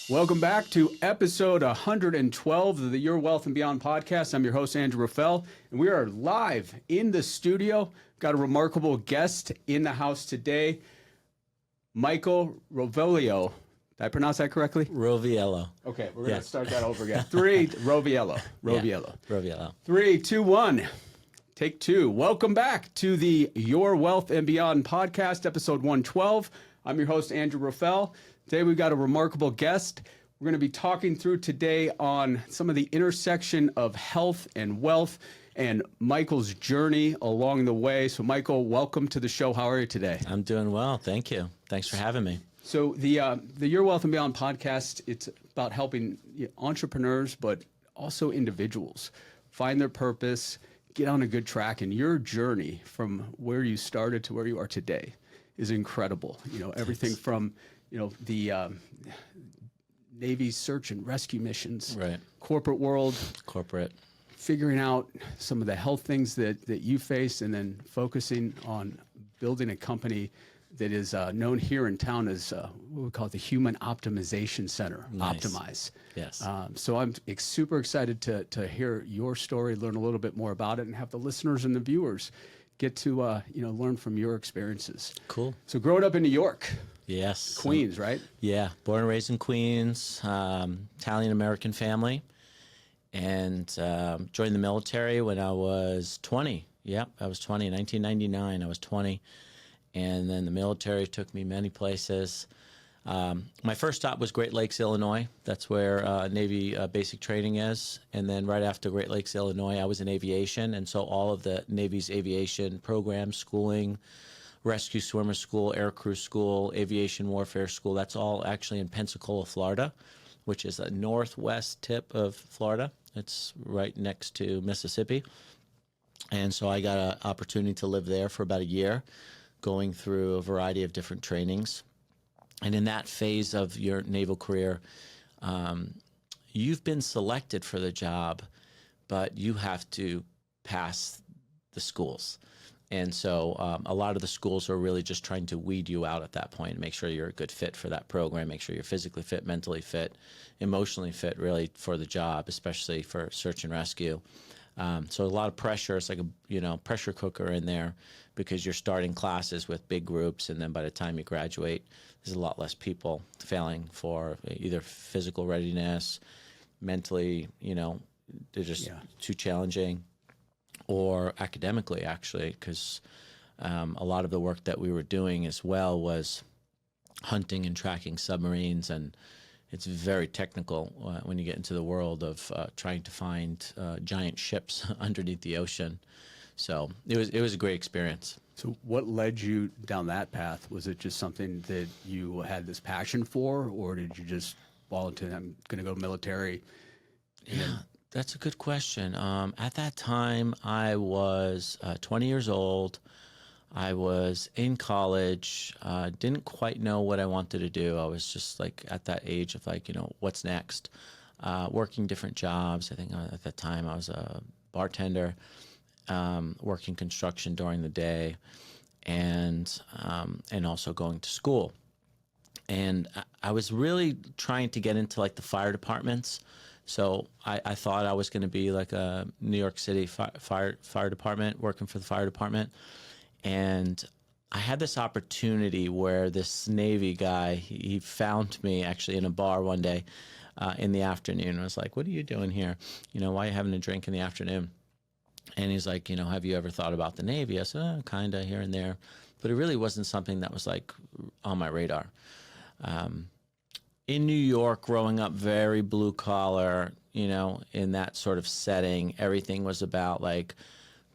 Welcome back to episode 112 of the Your Wealth and Beyond podcast. I'm your host, Andrew Rovellio, and we are live in the studio. Got a remarkable guest in the house today, Michael Rovellio. Did I pronounce that correctly? Roviello. Okay, we're going to start that over again. Roviello. Yeah, Roviello. 3, 2, 1. Take two. Welcome back to the Your Wealth and Beyond podcast, episode 112. I'm your host, Andrew Rovellio. Today we've got a remarkable guest. We're going to be talking through today on some of the intersection of health and wealth and Michael's journey along the way. So Michael, welcome to the show. How are you today? I'm doing well. Thank you. Thanks for having me. So the Your Wealth and Beyond podcast, it's about helping entrepreneurs, but also individuals find their purpose, get on a good track. And your journey from where you started to where you are today is incredible. Everything from the Navy search and rescue missions, right? Corporate world, figuring out some of the health things that you face, and then focusing on building a company that is known here in town as what we call the Human Optimization Center, Nice. Optimyze. Yes. So I'm super excited to hear your story, learn a little bit more about it, and have the listeners and the viewers get to learn from your experiences. Cool. So growing up in New York. Yes. Queens, right? Yeah. Born and raised in Queens, Italian-American family, and joined the military when I was 20. Yep, I was 20. In 1999, I was 20. And then the military took me many places. My first stop was Great Lakes, Illinois. That's where Navy basic training is. And then right after Great Lakes, Illinois, I was in aviation. And so all of the Navy's aviation programs, schooling, rescue swimmer school, aircrew school, aviation warfare school, that's all actually in Pensacola, Florida, which is a northwest tip of Florida. It's right next to Mississippi. And so I got an opportunity to live there for about a year, going through a variety of different trainings. And in that phase of your naval career, you've been selected for the job, but you have to pass the schools. And so a lot of the schools are really just trying to weed you out at that point and make sure you're a good fit for that program, make sure you're physically fit, mentally fit, emotionally fit really for the job, especially for search and rescue. So a lot of pressure. It's like a pressure cooker in there because you're starting classes with big groups, and then by the time you graduate, there's a lot less people failing for either physical readiness, mentally, they're just too challenging, or academically, actually, because a lot of the work that we were doing as well was hunting and tracking submarines, and it's very technical when you get into the world of trying to find giant ships underneath the ocean. So it was a great experience. So what led you down that path? Was it just something that you had this passion for, or did you just fall into, I'm going to go military? Yeah, that's a good question. At that time, I was 20 years old. I was in college, didn't quite know what I wanted to do. I was just like at that age of what's next? Working different jobs. I think at that time I was a bartender, working construction during the day, and also going to school. And I was really trying to get into like the fire departments. So I thought I was going to be like a New York City fire department, working for the fire department. And I had this opportunity where this Navy guy, he found me actually in a bar one day in the afternoon. I was like, what are you doing here? Why are you having a drink in the afternoon? And he's like, have you ever thought about the Navy? I said, kind of here and there. But it really wasn't something that was like on my radar. In New York, growing up very blue collar, in that sort of setting, everything was about like,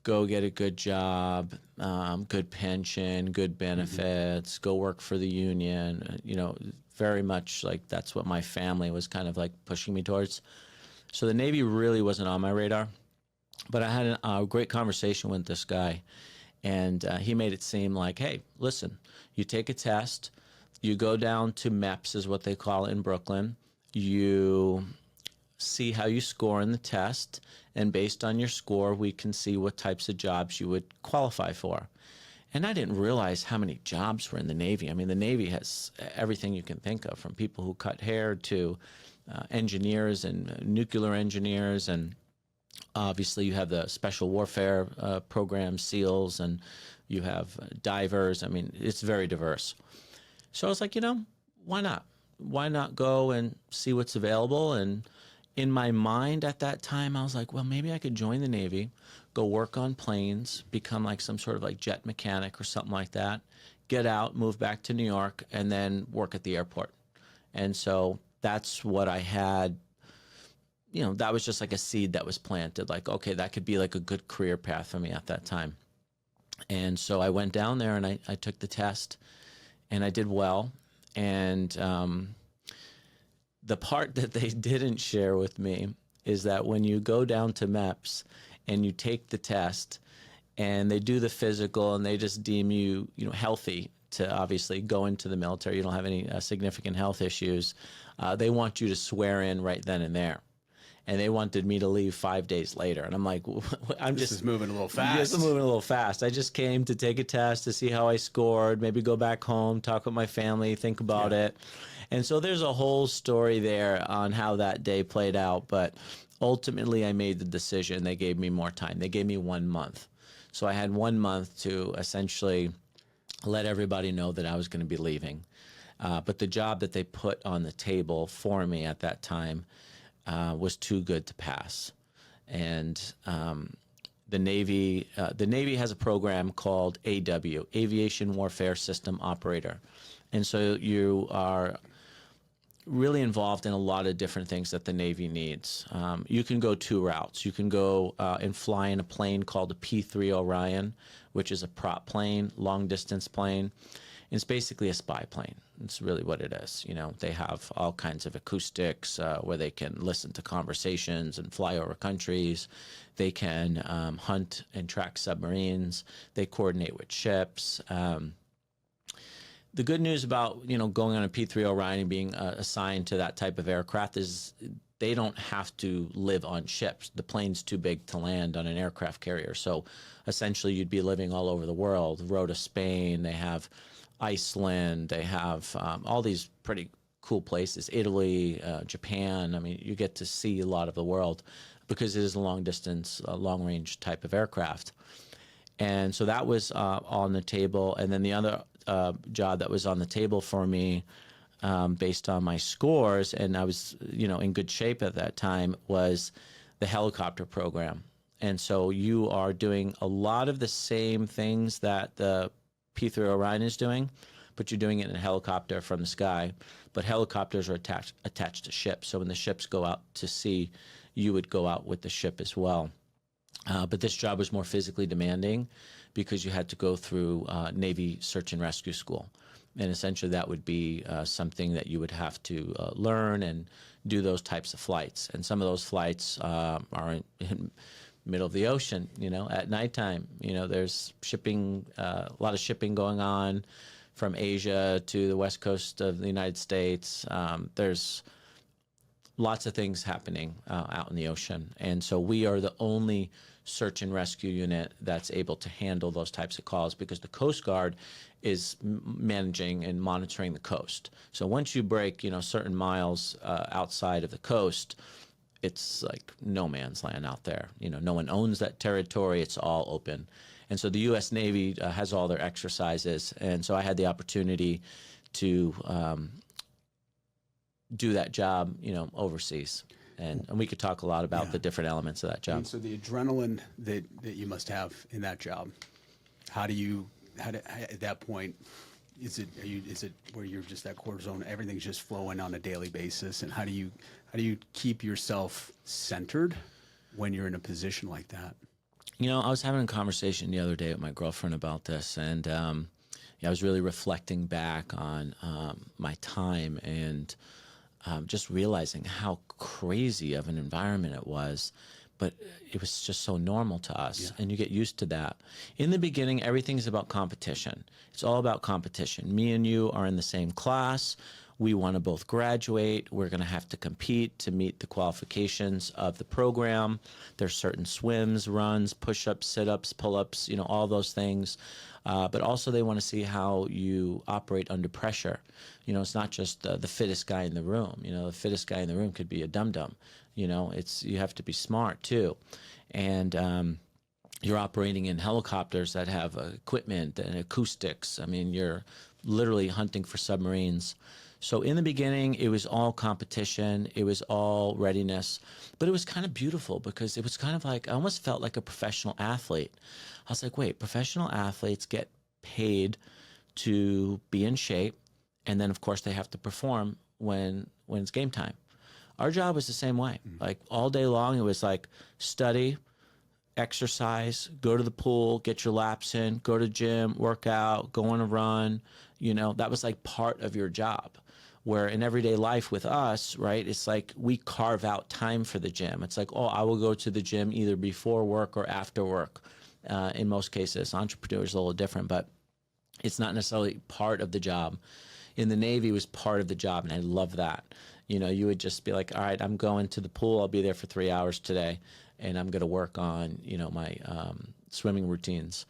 go get a good job, good pension, good benefits, go work for the union, very much like that's what my family was kind of like pushing me towards. So the Navy really wasn't on my radar. But I had a great conversation with this guy, and he made it seem like, hey, listen, you take a test, you go down to MEPS is what they call it in Brooklyn, you see how you score in the test, and based on your score, we can see what types of jobs you would qualify for. And I didn't realize how many jobs were in the Navy. I mean, the Navy has everything you can think of, from people who cut hair to engineers and nuclear engineers. And obviously you have the special warfare program, SEALs, and you have divers. I mean, it's very diverse. So I was like, why not? Why not go and see what's available? And in my mind at that time, I was like, well, maybe I could join the Navy, go work on planes, become like some sort of like jet mechanic or something like that, get out, move back to New York, and then work at the airport. And so that's what I had. That was just like a seed that was planted. Like, okay, that could be like a good career path for me at that time. And so I went down there and I took the test, and I did well. And the part that they didn't share with me is that when you go down to MEPS and you take the test and they do the physical and they just deem you, healthy to obviously go into the military, you don't have any significant health issues, they want you to swear in right then and there. And they wanted me to leave 5 days later. And I'm like, This is moving a little fast. This is moving a little fast. I just came to take a test to see how I scored, maybe go back home, talk with my family, think about it. And so there's a whole story there on how that day played out. But ultimately, I made the decision. They gave me more time. They gave me 1 month. So I had 1 month to essentially let everybody know that I was going to be leaving. But the job that they put on the table for me at that time was too good to pass. And the Navy has a program called AW, Aviation Warfare System Operator. And so you are really involved in a lot of different things that the Navy needs. You can go two routes. You can go and fly in a plane called a P-3 Orion, which is a prop plane, long-distance plane. It's basically a spy plane. It's really what it is. They have all kinds of acoustics where they can listen to conversations and fly over countries. They can hunt and track submarines. They coordinate with ships. The good news about, going on a P-3 Orion and being assigned to that type of aircraft is they don't have to live on ships. The plane's too big to land on an aircraft carrier. So essentially you'd be living all over the world. Rota, Spain, they have Iceland, they have all these pretty cool places, Italy, Japan. I mean, you get to see a lot of the world because it is a long distance, long range type of aircraft. And so that was on the table. And then the other job that was on the table for me based on my scores, and I was, in good shape at that time, was the helicopter program. And so you are doing a lot of the same things that the P-3 Orion is doing, but you're doing it in a helicopter from the sky. But helicopters are attached to ships. So when the ships go out to sea, you would go out with the ship as well. But this job was more physically demanding because you had to go through Navy Search and Rescue School. And essentially that would be something that you would have to learn and do those types of flights. And some of those flights are in middle of the ocean, at nighttime. There's shipping, a lot of shipping going on from Asia to the west coast of the United States. There's lots of things happening out in the ocean. And so we are the only search and rescue unit that's able to handle those types of calls because the Coast Guard is managing and monitoring the coast. So once you break, certain miles outside of the coast, it's like no man's land out there. No one owns that territory. It's all open. And so the U.S. Navy has all their exercises. And so I had the opportunity to do that job, overseas. And we could talk a lot about the different elements of that job. And so the adrenaline that you must have in that job, how at that point, is it where you're just that cortisone, everything's just flowing on a daily basis? And how do you keep yourself centered when you're in a position like that? I was having a conversation the other day with my girlfriend about this, and I was really reflecting back on my time and just realizing how crazy of an environment it was. But it was just so normal to us, and you get used to that. In the beginning, everything's about competition. It's all about competition. Me and you are in the same class. We want to both graduate. We're going to have to compete to meet the qualifications of the program. There's certain swims, runs, push-ups, sit-ups, pull-ups, all those things. But also they want to see how you operate under pressure. It's not just the fittest guy in the room. The fittest guy in the room could be a dum-dum. You have to be smart too. And you're operating in helicopters that have equipment and acoustics. I mean, you're literally hunting for submarines. So in the beginning, it was all competition. It was all readiness. But it was kind of beautiful because it was kind of like, I almost felt like a professional athlete. I was like, wait, professional athletes get paid to be in shape. And then, of course, they have to perform when it's game time. Our job was the same way. Like all day long, it was like study, exercise, go to the pool, get your laps in, go to gym, work out, go on a run. That was like part of your job. Where in everyday life with us, right, it's like we carve out time for the gym. It's like, oh, I will go to the gym either before work or after work. In most cases, entrepreneurs are a little different, but it's not necessarily part of the job. In the Navy, it was part of the job, and I love that. You would just be like, all right, I'm going to the pool. I'll be there for 3 hours today, and I'm going to work on, my swimming routines.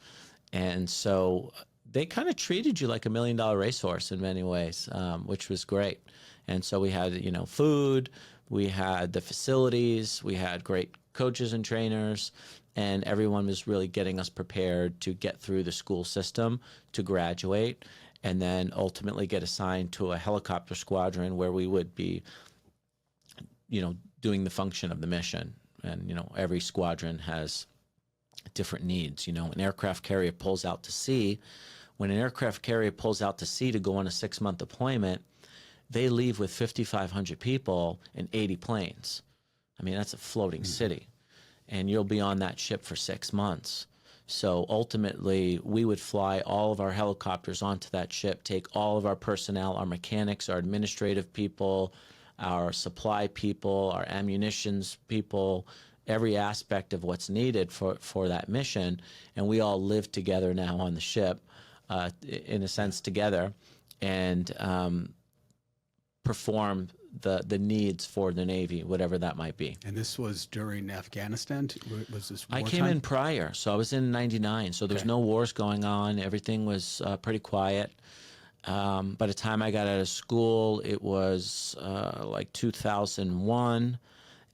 And so they kind of treated you like $1 million racehorse in many ways, which was great. And so we had, food, we had the facilities, we had great coaches and trainers, and everyone was really getting us prepared to get through the school system, to graduate, and then ultimately get assigned to a helicopter squadron where we would be, doing the function of the mission. And, every squadron has different needs. An aircraft carrier pulls out to sea. When an aircraft carrier pulls out to sea to go on a 6-month deployment, they leave with 5,500 people and 80 planes. I mean, that's a floating city. And you'll be on that ship for 6 months. So ultimately, we would fly all of our helicopters onto that ship, take all of our personnel, our mechanics, our administrative people, our supply people, our ammunitions people, every aspect of what's needed for that mission. And we all live together now on the ship, in a sense, together, and perform the needs for the Navy, whatever that might be. And this was during Afghanistan? Was this wartime? I came in prior, so I was in 99, so there's no wars going on. Everything was pretty quiet. By the time I got out of school, it was like 2001,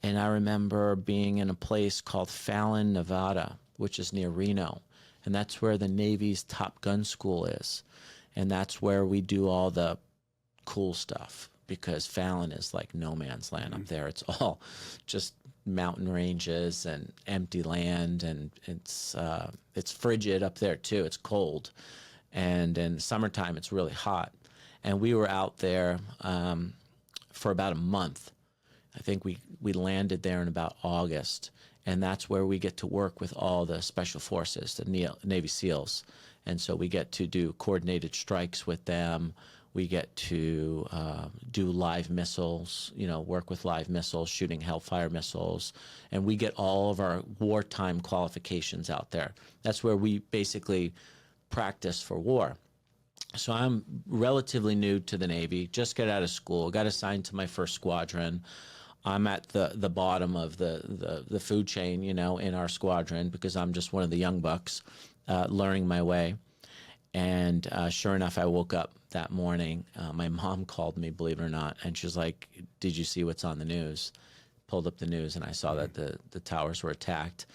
and I remember being in a place called Fallon, Nevada, which is near Reno, and that's where the Navy's Top Gun School is, and that's where we do all the cool stuff, because Fallon is like no man's land up there. It's all just mountain ranges and empty land, and it's frigid up there too. It's cold, and in summertime it's really hot. And we were out there for about a month. I think we landed there in about August, and that's where we get to work with all the special forces, the Navy SEALs. And so we get to do coordinated strikes with them. We get to do live missiles, work with live missiles, shooting Hellfire missiles. And we get all of our wartime qualifications out there. That's where we basically practice for war. So I'm relatively new to the Navy, just got out of school, got assigned to my first squadron. I'm at the bottom of the food chain, in our squadron, because I'm just one of the young bucks learning my way. And sure enough, I woke up that morning. My mom called me, believe it or not, and she's like, "Did you see what's on the news?" Pulled up the news, and I saw that the towers were attacked.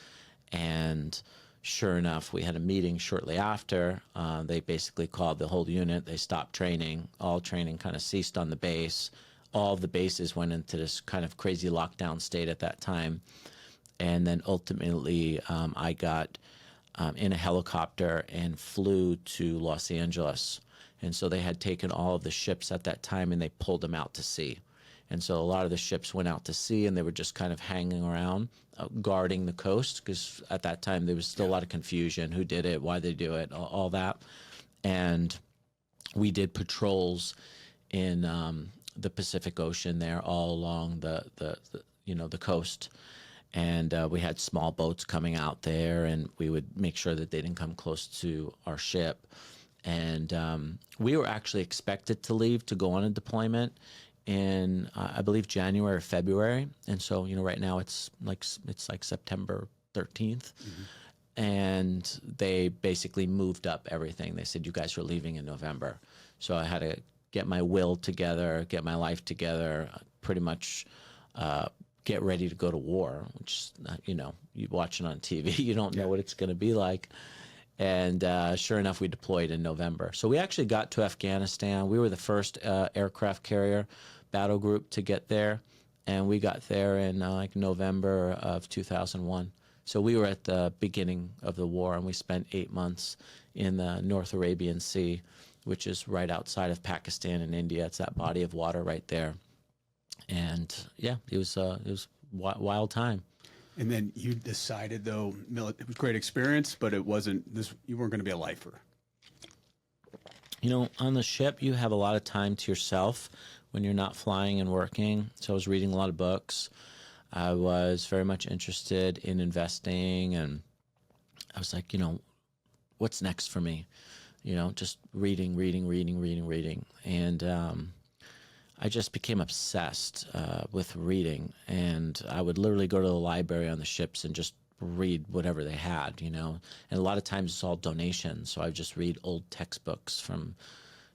And sure enough, we had a meeting shortly after. They basically called the whole unit. They stopped training. All training kind of ceased on the base. All of the bases went into this kind of crazy lockdown state at that time. And then ultimately, I got in a helicopter and flew to Los Angeles. And so they had taken all of the ships at that time and they pulled them out to sea. And so a lot of the ships went out to sea and they were just kind of hanging around, guarding the coast, because at that time there was still a lot of confusion. Who did it? Why they do it? All that. And we did patrols in the Pacific Ocean there, all along the coast. And we had small boats coming out there, and we would make sure that they didn't come close to our ship. And we were actually expected to leave to go on a deployment in, I believe, January or February. And so, right now it's like September 13th. And they basically moved up everything. They said, you guys are leaving in November. So I had to get my will together, get my life together, pretty much get ready to go to war, which, you watch it on TV, you don't know what it's going to be like. And sure enough, we deployed in November. So we actually got to Afghanistan. We were the first aircraft carrier battle group to get there. And we got there in November of 2001. So we were at the beginning of the war, and we spent 8 months in the North Arabian Sea, which is right outside of Pakistan and India. It's that body of water right there. And yeah, it was wild time. And then you decided, though, it was a great experience, but it wasn't this. You weren't going to be a lifer. On the ship, you have a lot of time to yourself when you're not flying and working. So I was reading a lot of books. I was very much interested in investing, and I was like, what's next for me? Just reading. And I just became obsessed with reading, and I would literally go to the library on the ships and just read whatever they had, And a lot of times it's all donations, so I would just read old textbooks from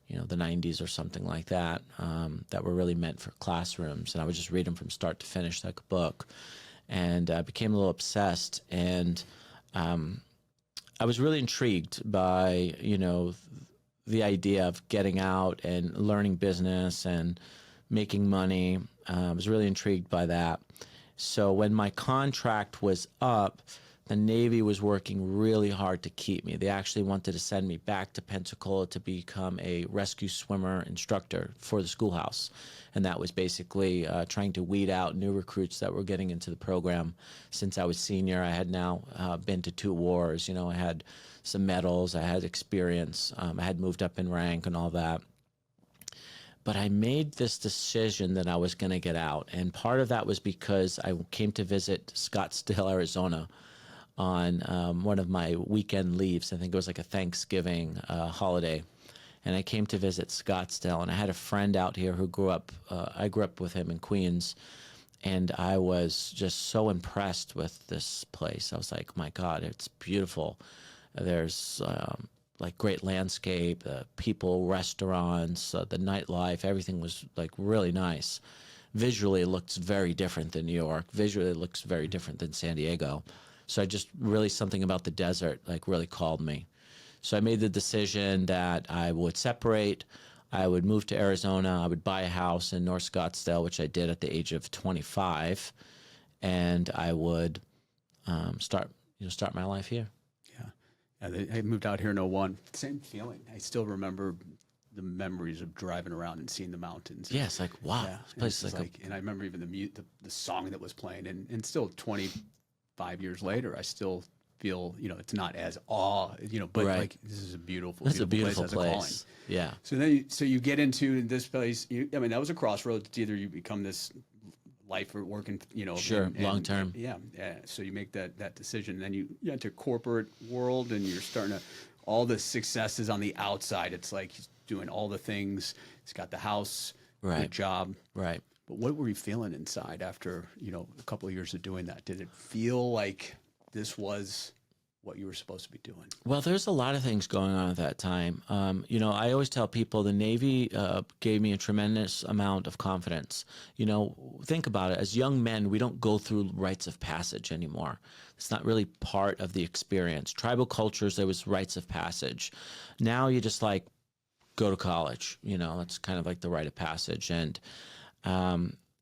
the 90s or something like that, that were really meant for classrooms. And I would just read them from start to finish like a book. And I became a little obsessed. And I was really intrigued by, the idea of getting out and learning business and making money. I was really intrigued by that. So when my contract was up, the Navy was working really hard to keep me. They actually wanted to send me back to Pensacola to become a rescue swimmer instructor for the schoolhouse. And that was basically trying to weed out new recruits that were getting into the program. Since I was senior, I had now been to 2 wars. I had some medals, I had experience, I had moved up in rank and all that. But I made this decision that I was going to get out. And part of that was because I came to visit Scottsdale, Arizona, on one of my weekend leaves. I think it was like a Thanksgiving holiday. And I came to visit Scottsdale, and I had a friend out here who I grew up with him in Queens, and I was just so impressed with this place. I was like, my God, it's beautiful. There's like great landscape, people, restaurants, the nightlife, everything was like really nice. Visually, it looks very different than New York. Visually, it looks very different than San Diego. So I just really, something about the desert really called me. So I made the decision that I would separate. I would move to Arizona. I would buy a house in North Scottsdale, which I did at the age of 25, and I would start my life here. Yeah, I moved out here in '01. Same feeling. I still remember the memories of driving around and seeing the mountains. Yeah, it's like, wow, this place is like and I remember even the song that was playing, and still 25 years later, I still feel, it's not as but right. like this is a beautiful, it's a beautiful place. Has a calling. Yeah. So then, you get into this place. That was a crossroads. It's either you become this life or working, sure, long term. Yeah. So you make that decision. And then you enter corporate world, and you're starting to all the successes on the outside. It's like he's doing all the things. He's got the house, right, good job, right. But what were you feeling inside after a couple of years of doing that? Did it feel like this was what you were supposed to be doing? Well, there's a lot of things going on at that time. I always tell people the Navy gave me a tremendous amount of confidence. Think about it. As young men, we don't go through rites of passage anymore. It's not really part of the experience. Tribal cultures, there was rites of passage. Now you just go to college. That's kind of like the rite of passage. And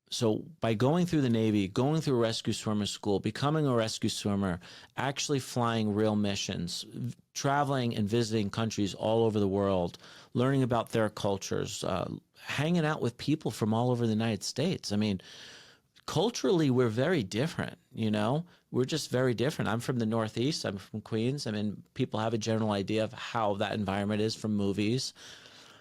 so by going through the Navy, going through rescue swimmer school, becoming a rescue swimmer, actually flying real missions, traveling and visiting countries all over the world, learning about their cultures, hanging out with people from all over the United States. I mean, culturally, we're very different, We're just very different. I'm from the Northeast. I'm from Queens. I mean, people have a general idea of how that environment is from movies.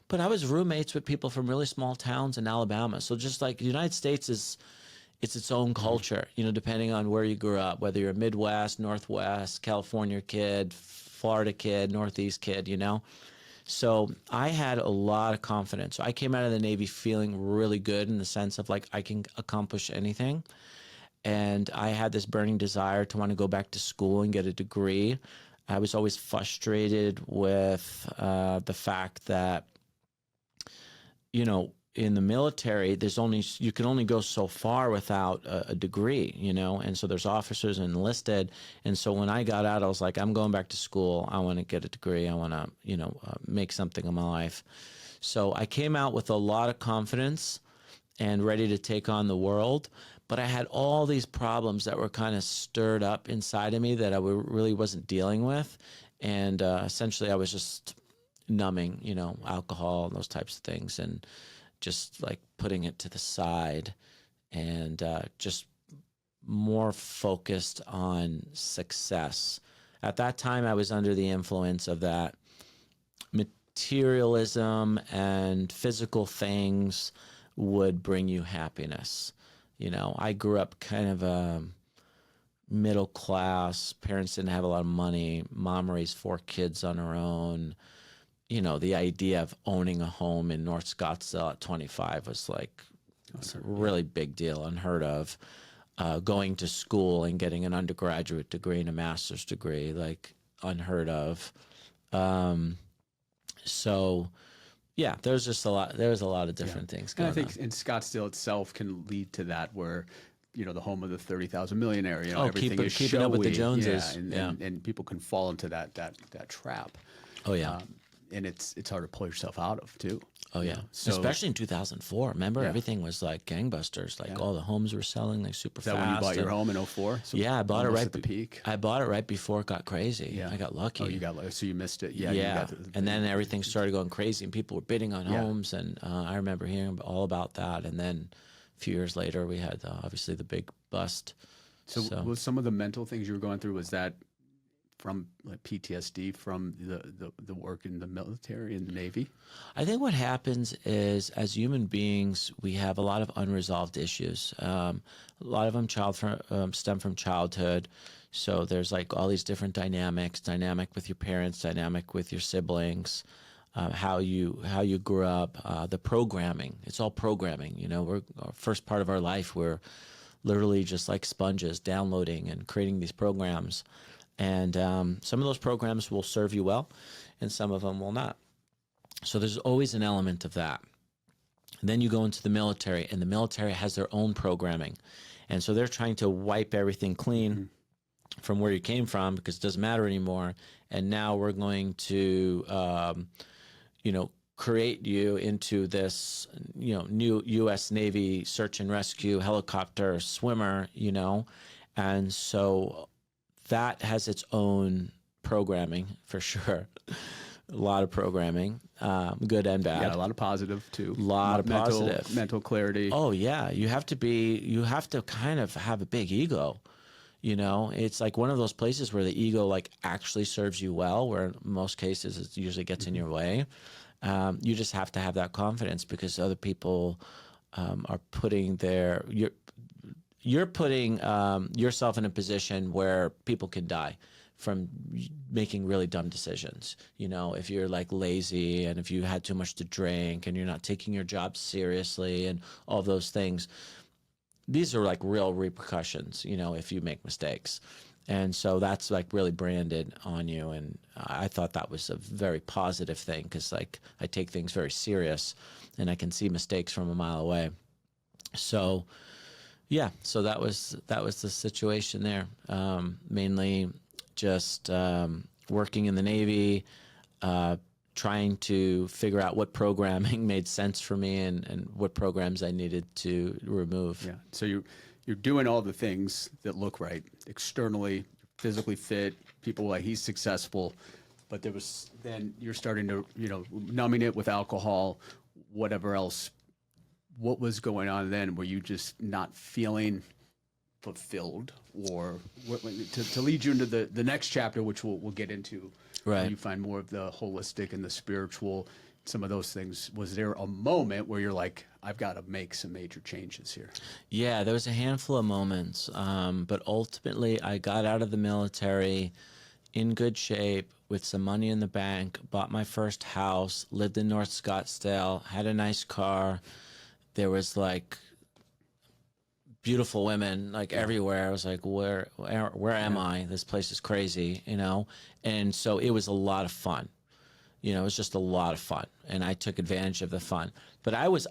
But I was roommates with people from really small towns in Alabama. So just like the United States it's its own culture, depending on where you grew up, whether you're a Midwest, Northwest, California kid, Florida kid, Northeast kid, So I had a lot of confidence. So I came out of the Navy feeling really good in the sense of like I can accomplish anything. And I had this burning desire to want to go back to school and get a degree. I was always frustrated with the fact that, in the military, you can only go so far without a degree, and so there's officers enlisted. And so when I got out, I was like, I'm going back to school. I want to get a degree. I want to, make something of my life. So I came out with a lot of confidence and ready to take on the world. But I had all these problems that were kind of stirred up inside of me that I really wasn't dealing with. And essentially I was just numbing, alcohol and those types of things, and just like putting it to the side, and just more focused on success. At that time, I was under the influence of that materialism and physical things would bring you happiness. I grew up kind of a middle class. Parents didn't have a lot of money. Mom raised 4 kids on her own. The idea of owning a home in North Scottsdale at 25 was like a really big deal, unheard of. Going to school and getting an undergraduate degree and a master's degree, like unheard of. So yeah, there was a lot of different things going on. And I think in Scottsdale itself can lead to that, where the home of the 30,000 millionaire, everything is keeping up with the Joneses. And people can fall into that trap. Oh yeah. And it's hard to pull yourself out of too. Oh yeah. So, especially in 2004. Remember, everything was like gangbusters. Like all the homes were selling like super fast. Is that when you bought your home in 04? So yeah, I bought it right at the peak. I bought it right before it got crazy. Yeah. I got lucky. Oh, you got lucky. So you missed it. Yeah. Yeah. And then everything started going crazy, and people were bidding on homes, and I remember hearing all about that. And then a few years later, we had obviously the big bust. So was some of the mental things you were going through, was that from like PTSD from the work in the military and the Navy? I think what happens is, as human beings, we have a lot of unresolved issues. A lot of them stem from childhood. So there's like all these different dynamic with your parents, dynamic with your siblings, how you grew up, the programming. It's all programming. We're first part of our life, we're literally just like sponges downloading and creating these programs. And some of those programs will serve you well, and some of them will not. So there's always an element of that. And then you go into the military, and the military has their own programming. And so they're trying to wipe everything clean from where you came from, because it doesn't matter anymore. And now we're going to, create you into this, new U.S. Navy search and rescue helicopter swimmer, And so that has its own programming for sure. A lot of programming, good and bad. Yeah, a lot of positive too. A lot of positive. Mental clarity. Oh yeah, you have to kind of have a big ego. It's like one of those places where the ego like actually serves you well, where in most cases it usually gets in your way. You just have to have that confidence, because other people are putting you're putting yourself in a position where people can die from making really dumb decisions. If you're like lazy, and if you had too much to drink, and you're not taking your job seriously, and all those things, these are like real repercussions, if you make mistakes. And so that's like really branded on you. And I thought that was a very positive thing, because like I take things very serious, and I can see mistakes from a mile away. So yeah, so that was the situation there. Mainly just working in the Navy, trying to figure out what programming made sense for me, and what programs I needed to remove. Yeah. So you're doing all the things that look right externally, physically fit. People like, he's successful, but then you're starting to numbing it with alcohol, whatever else. What was going on then? Were you just not feeling fulfilled, or to lead you into the next chapter, which we'll get into? Right. You find more of the holistic and the spiritual, some of those things. Was there a moment where you're like, I've got to make some major changes here? Yeah, there was a handful of moments, but ultimately I got out of the military in good shape, with some money in the bank, bought my first house, lived in North Scottsdale, had a nice car. There was like beautiful women like everywhere. I was like, where am I? This place is crazy, you know? And so it was a lot of fun. You know, it was just a lot of fun, and I took advantage of the fun. But I was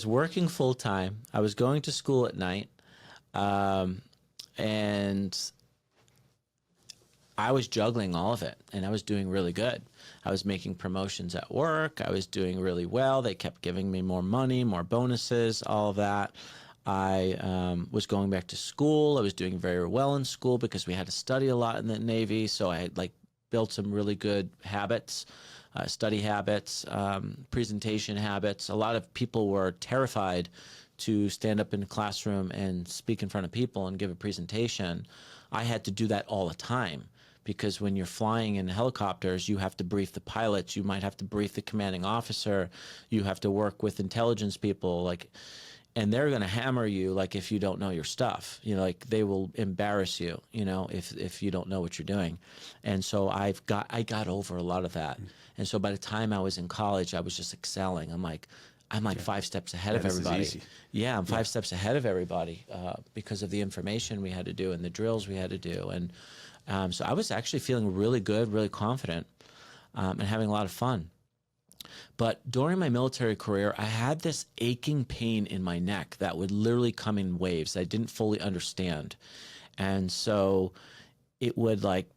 working full time. I was going to school at night, and I was juggling all of it, and I was doing really good. I was making promotions at work. I was doing really well. They kept giving me more money, more bonuses, all of that. I was going back to school. I was doing very well in school because we had to study a lot in the Navy, so I had like built some really good habits, study habits, presentation habits. A lot of people were terrified to stand up in a classroom and speak in front of people and give a presentation. I had to do that all the time because when you're flying in helicopters, you have to brief the pilots, you might have to brief the commanding officer, you have to work with intelligence people, like, and they're going to hammer you like if you don't know your stuff, you know, like they will embarrass you, you know, if you don't know what you're doing. And so I got over a lot of that. And so by the time I was in college, I was just excelling. I'm like 5 steps ahead of everybody. This is easy. Yeah, I'm 5 steps ahead of everybody because of the information we had to do and the drills we had to do. And so I was actually feeling really good, really confident, and having a lot of fun. But during my military career, I had this aching pain in my neck that would literally come in waves that I didn't fully understand. And so it would like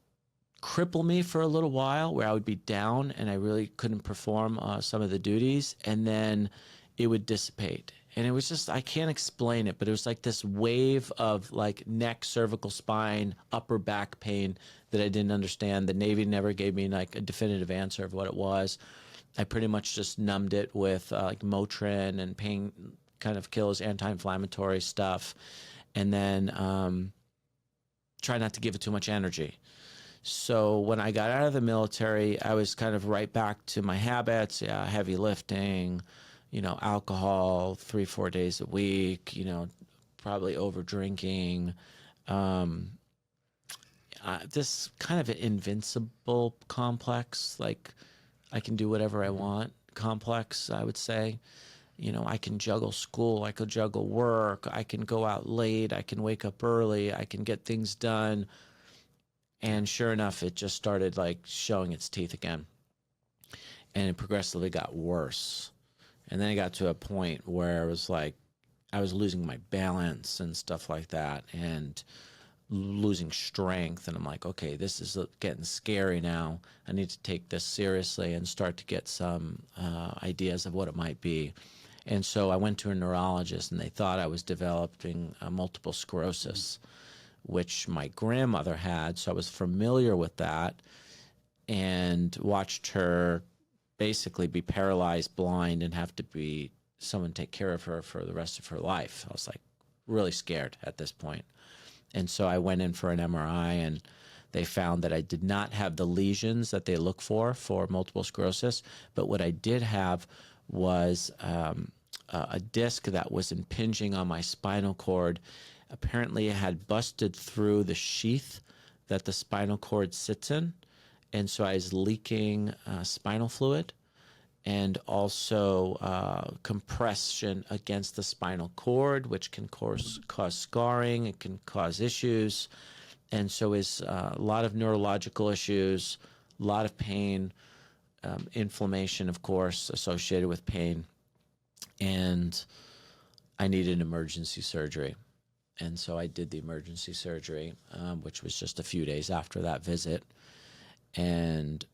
cripple me for a little while where I would be down and I really couldn't perform some of the duties. And then it would dissipate. And it was just, I can't explain it, but it was like this wave of like neck, cervical spine, upper back pain that I didn't understand. The Navy never gave me like a definitive answer of what it was. I pretty much just numbed it with like Motrin and pain kind of kills, anti-inflammatory stuff, and then try not to give it too much energy. So when I got out of the military, I was kind of right back to my habits, heavy lifting, you know, alcohol 3-4 days a week, you know, probably over drinking, this kind of an invincible complex, like I can do whatever I want complex, I would say. You know, I can juggle school, I could juggle work, I can go out late, I can wake up early, I can get things done. And sure enough, it just started like showing its teeth again. And it progressively got worse. And then it got to a point where it was like, I was losing my balance and stuff like that, and losing strength. And I'm like, okay, this is getting scary now. I need to take this seriously and start to get some ideas of what it might be. And so I went to a neurologist, and they thought I was developing multiple sclerosis, which my grandmother had. So I was familiar with that and watched her basically be paralyzed, blind, and have to be someone take care of her for the rest of her life. I was like really scared at this point. And so I went in for an MRI, and they found that I did not have the lesions that they look for multiple sclerosis. But what I did have was a disc that was impinging on my spinal cord. Apparently it had busted through the sheath that the spinal cord sits in. And so I was leaking spinal fluid, and also compression against the spinal cord, which can cause scarring. It can cause issues. And so is a lot of neurological issues, a lot of pain, inflammation, of course, associated with pain. And I needed emergency surgery. And so I did the emergency surgery, which was just a few days after that visit, and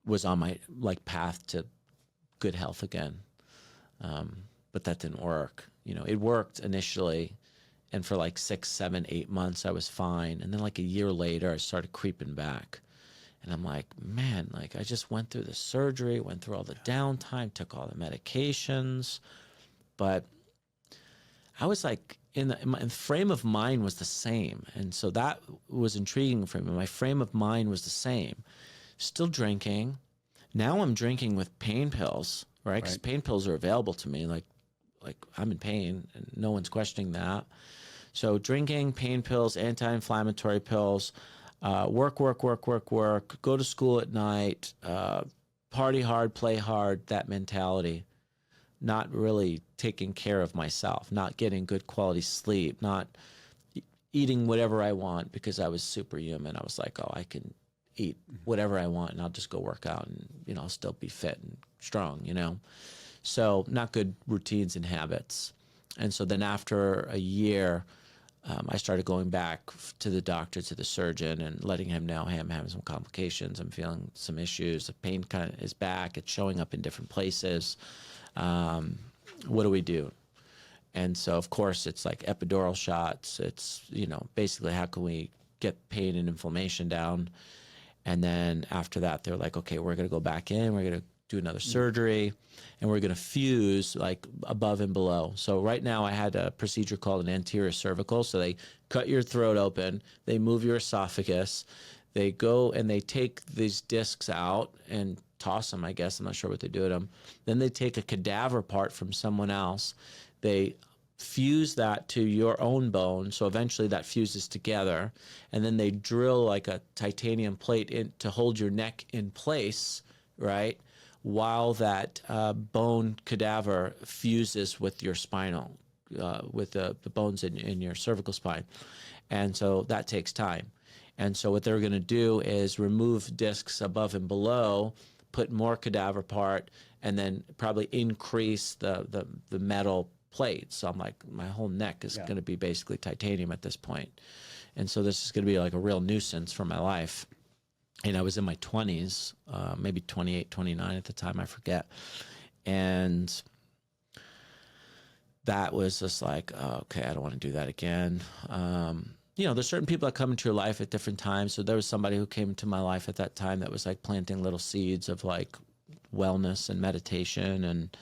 was on my path to good health again. But that didn't work. You know, it worked initially, and for 6, 7, 8 months I was fine. And then a year later I started creeping back. And I'm like, man, I just went through the surgery, went through all the downtime, took all the medications, but I was my frame of mind was the same. And so that was intriguing for me. My frame of mind was the same. Still drinking. Now I'm drinking with pain pills, right? Because pain pills are available to me. Like I'm in pain, and no one's questioning that. So drinking, pain pills, anti-inflammatory pills. work, go to school at night, party hard, play hard, that mentality, not really taking care of myself, not getting good quality sleep, not eating whatever I want because I was superhuman. I was like, oh, I can eat whatever I want and I'll just go work out and, I'll still be fit and strong, So not good routines and habits. And so then after a year, I started going back to the doctor, to the surgeon, and letting him know, hey, I'm having some complications. I'm feeling some issues. The pain kind of is back. It's showing up in different places. What do we do? And so, of course, it's like epidural shots. It's, basically how can we get pain and inflammation down? And then after that, they're like, okay, we're going to go back in. We're going to do another surgery, and we're going to fuse like above and below. So right now I had a procedure called an anterior cervical. So they cut your throat open, they move your esophagus, they go and they take these discs out and toss them, I guess. I'm not sure what they do with them. Then they take a cadaver part from someone else. They fuse that to your own bone. So eventually that fuses together. And then they drill like a titanium plate in to hold your neck in place, right? While that bone cadaver fuses with your spinal, with the bones in your cervical spine. And so that takes time. And so what they're going to do is remove discs above and below, put more cadaver part, and then probably increase the metal plate. So I'm like, my whole neck is going to be basically titanium at this point. And so this is going to be like a real nuisance for my life. And I was in my 20s, maybe 28, 29 at the time, I forget. And that was just like, oh, okay, I don't want to do that again. There's certain people that come into your life at different times. So there was somebody who came into my life at that time that was like planting little seeds of like wellness and meditation. And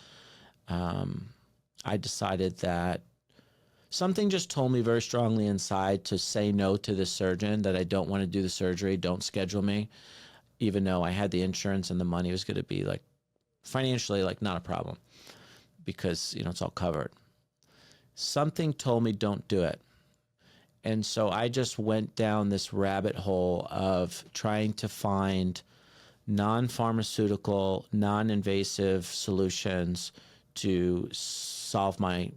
I decided that something just told me very strongly inside to say no to this surgeon, that I don't want to do the surgery, don't schedule me, even though I had the insurance and the money was going to be like financially like not a problem because, it's all covered. Something told me don't do it. And so I just went down this rabbit hole of trying to find non-pharmaceutical, non-invasive solutions to solve my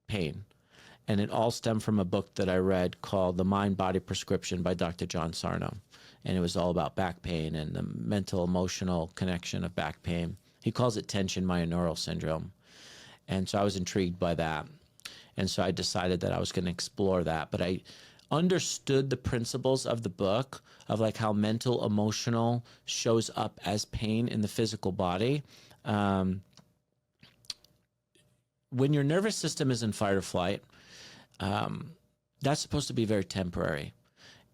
pain. And it all stemmed from a book that I read called The Mind-Body Prescription by Dr. John Sarno. And it was all about back pain and the mental-emotional connection of back pain. He calls it tension myoneural syndrome. And so I was intrigued by that. And so I decided that I was going to explore that. But I understood the principles of the book of like how mental, emotional shows up as pain in the physical body. When your nervous system is in fight or flight, that's supposed to be very temporary.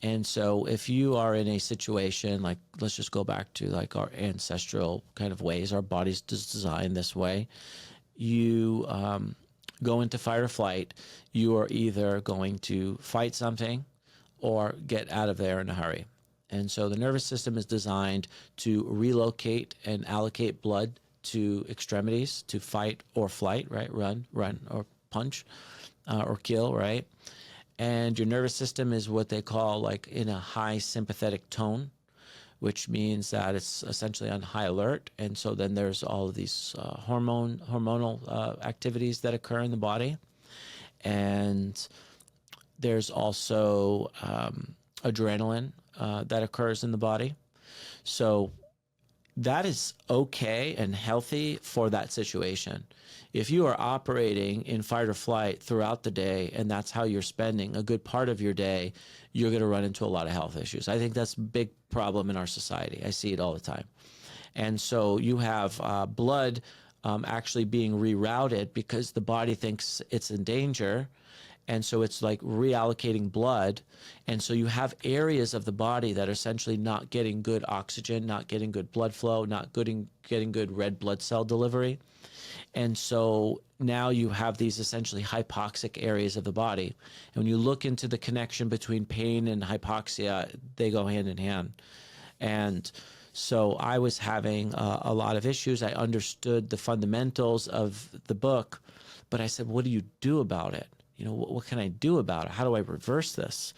And so if you are in a situation, like let's just go back to like our ancestral kind of ways, our body's designed this way, you go into fight or flight, you are either going to fight something or get out of there in a hurry. And so the nervous system is designed to relocate and allocate blood to extremities, to fight or flight, right? Run or punch. Or kill, right? And your nervous system is what they call like in a high sympathetic tone, which means that it's essentially on high alert. And so then there's all of these hormonal activities that occur in the body. And there's also adrenaline that occurs in the body. So that is okay and healthy for that situation. If you are operating in fight or flight throughout the day and that's how you're spending a good part of your day, you're going to run into a lot of health issues. I think that's a big problem in our society. I see it all the time. And so you have blood actually being rerouted because the body thinks it's in danger. And so it's like reallocating blood. And so you have areas of the body that are essentially not getting good oxygen, not getting good blood flow, not getting good red blood cell delivery. And so now you have these essentially hypoxic areas of the body. And when you look into the connection between pain and hypoxia, they go hand in hand. And so I was having a lot of issues. I understood the fundamentals of the book, but I said, what do you do about it? what can I do about it? How do I reverse this?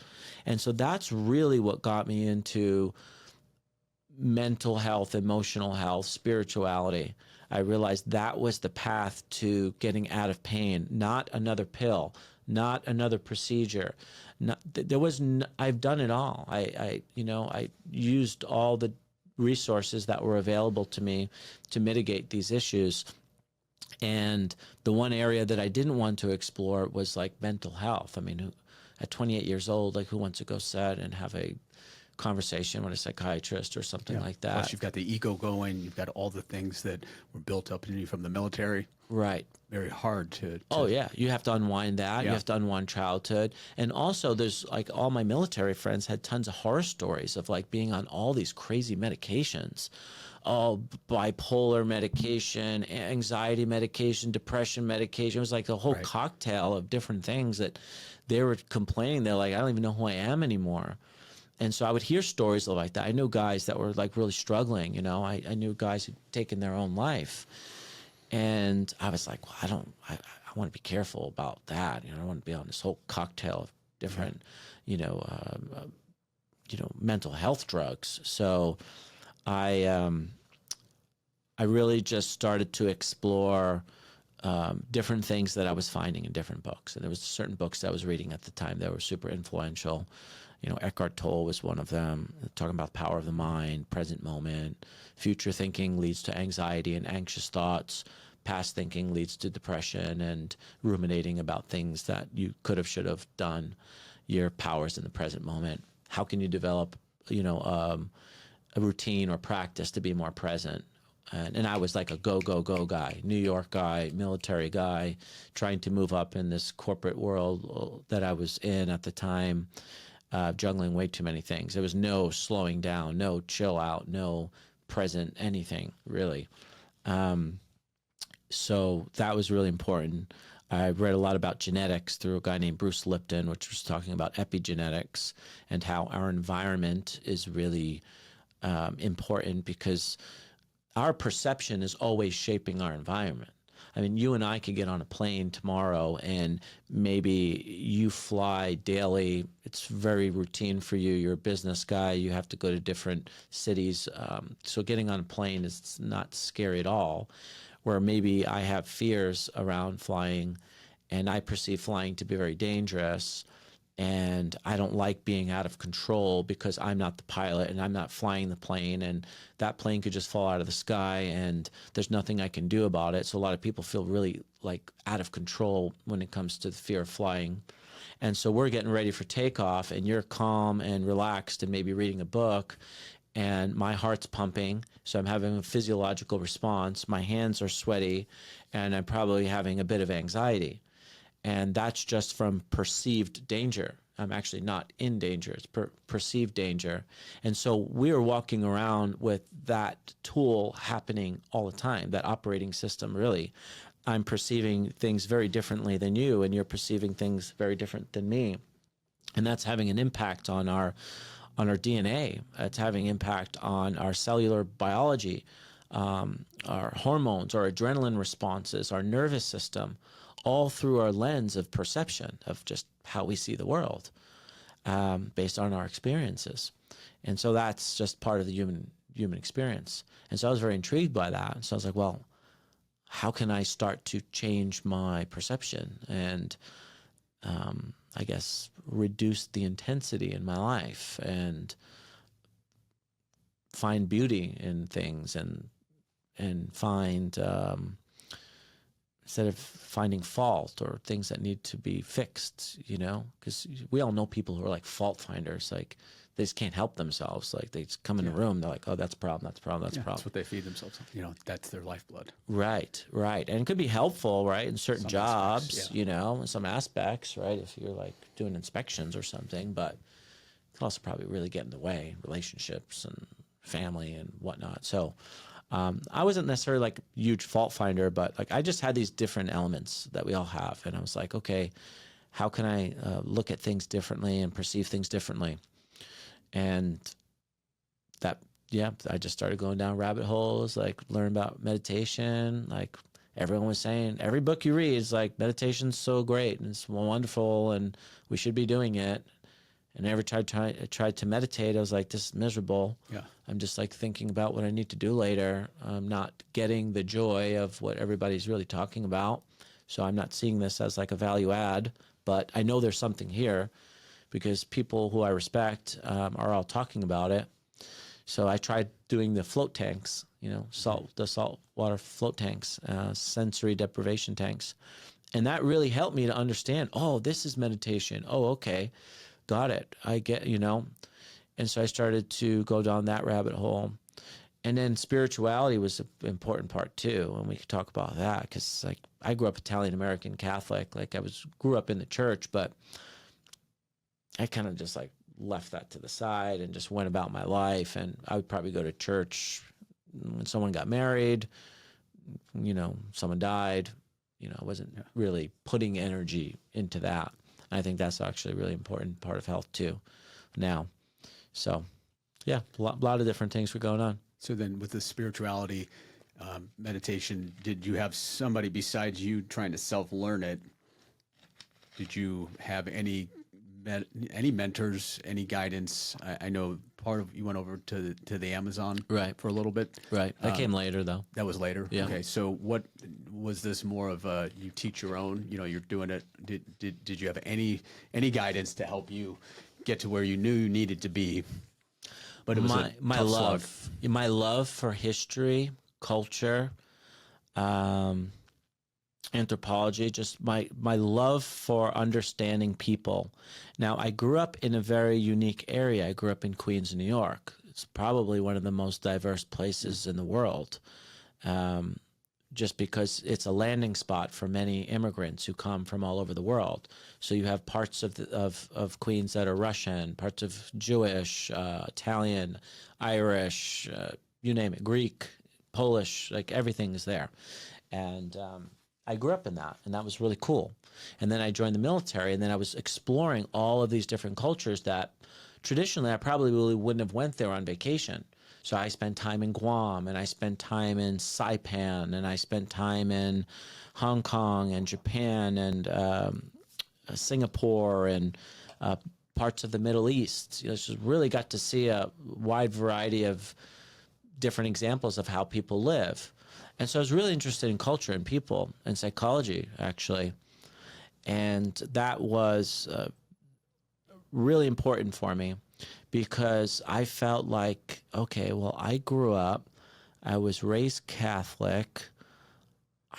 And so that's really what got me into mental health, emotional health, spirituality. I realized that was the path to getting out of pain, not another pill, not another procedure. I've done it all. I used all the resources that were available to me to mitigate these issues. And the one area that I didn't want to explore was like mental health. I mean, at 28 years old, like who wants to go sit and have a conversation with a psychiatrist or something like that? Plus, you've got the ego going. You've got all the things that were built up in you from the military. Right. Very hard to Oh, yeah. You have to unwind that. Yeah. You have to unwind childhood. And also, there's like all my military friends had tons of horror stories of like being on all these crazy medications. Oh, bipolar medication, anxiety medication, depression medication. It was like a whole cocktail of different things that they were complaining. They're like, I don't even know who I am anymore. And so I would hear stories like that. I knew guys that were like really struggling, I knew guys who'd taken their own life. And I was like, well, I want to be careful about that. I don't want to be on this whole cocktail of different, mental health drugs. So I really just started to explore different things that I was finding in different books. And there was certain books that I was reading at the time that were super influential. Eckhart Tolle was one of them, talking about the power of the mind, present moment. Future thinking leads to anxiety and anxious thoughts. Past thinking leads to depression and ruminating about things that you could have, should have done. Your powers in the present moment. How can you develop, a routine or practice to be more present? And I was like a go guy, New York guy, military guy, trying to move up in this corporate world that I was in at the time. Juggling way too many things. There was no slowing down, no chill out, no present anything, really. So that was really important. I read a lot about genetics through a guy named Bruce Lipton, which was talking about epigenetics and how our environment is really important because our perception is always shaping our environment. I mean, you and I could get on a plane tomorrow and maybe you fly daily. It's very routine for you. You're a business guy. You have to go to different cities. So getting on a plane is not scary at all. Where maybe I have fears around flying and I perceive flying to be very dangerous. And I don't like being out of control because I'm not the pilot and I'm not flying the plane, and that plane could just fall out of the sky and there's nothing I can do about it. So a lot of people feel really like out of control when it comes to the fear of flying. And so we're getting ready for takeoff and you're calm and relaxed and maybe reading a book, and my heart's pumping. So I'm having a physiological response. My hands are sweaty and I'm probably having a bit of anxiety. And that's just from perceived danger. I'm actually not in danger. It's perceived danger. And so we are walking around with that tool happening all the time, that operating system, really. I'm perceiving things very differently than you, and you're perceiving things very different than me. And that's having an impact on our DNA. It's having impact on our cellular biology, our hormones, our adrenaline responses, our nervous system, all through our lens of perception of just how we see the world based on our experiences. And so that's just part of the human experience. And so I was very intrigued by that. So I was like, well, how can I start to change my perception and I guess reduce the intensity in my life and find beauty in things and find instead of finding fault or things that need to be fixed, because we all know people who are like fault finders, like they just can't help themselves. Like they just come in a room, they're like, oh, that's a problem, that's a problem, that's a problem. That's what they feed themselves. That's their lifeblood. Right. And it could be helpful, right, in certain jobs, in some aspects, right, if you're like doing inspections or something, but it can also probably really get in the way, relationships and family and whatnot. So I wasn't necessarily like a huge fault finder, but like I just had these different elements that we all have. And I was like, okay, how can I look at things differently and perceive things differently? And I just started going down rabbit holes, like learn about meditation, like everyone was saying, every book you read is like, meditation's so great and it's wonderful and we should be doing it. And every time I tried to meditate, I was like, this is miserable. Yeah. I'm just like thinking about what I need to do later. I'm not getting the joy of what everybody's really talking about. So I'm not seeing this as like a value add, but I know there's something here because people who I respect are all talking about it. So I tried doing the float tanks, the salt water float tanks, sensory deprivation tanks. And that really helped me to understand, oh, this is meditation. Oh, okay. Got it. I get, And so I started to go down that rabbit hole. And then spirituality was an important part too. And we could talk about that because like I grew up Italian American Catholic. Like grew up in the church, but I kind of just like left that to the side and just went about my life. And I would probably go to church when someone got married, someone died, I wasn't really putting energy into that. I think that's actually a really important part of health too now. So yeah, a lot of different things were going on. So then with the spirituality meditation, did you have somebody besides you trying to self-learn it? Did you have any mentors, any guidance? I know part of you went over to the Amazon for a little bit. Right. That came later though. That was later. Yeah. Okay. So what was this more of a you teach your own? You're doing it. Did you have any guidance to help you get to where you knew you needed to be? But it was my love for history, culture, anthropology, just my love for understanding people. Now, I grew up in a very unique area. I grew up in Queens, New York. It's probably one of the most diverse places in the world, just because it's a landing spot for many immigrants who come from all over the world. So you have parts of Queens that are Russian, parts of Jewish, Italian, Irish, you name it, Greek, Polish, like everything is there. And I grew up in that, and that was really cool. And then I joined the military, and then I was exploring all of these different cultures that traditionally I probably really wouldn't have went there on vacation. So I spent time in Guam, and I spent time in Saipan, and I spent time in Hong Kong and Japan and Singapore and parts of the Middle East. Just really got to see a wide variety of different examples of how people live. And so I was really interested in culture and people and psychology, actually. And that was really important for me because I felt like, okay, well, I grew up, I was raised Catholic.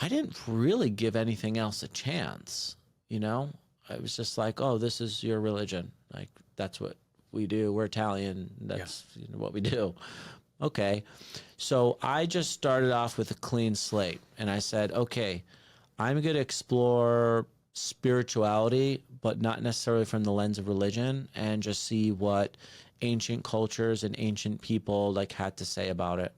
I didn't really give anything else a chance, I was just like, oh, this is your religion. Like, that's what we do. We're Italian. That's what we do. Okay. So I just started off with a clean slate and I said, okay, I'm going to explore spirituality, but not necessarily from the lens of religion, and just see what ancient cultures and ancient people like had to say about it.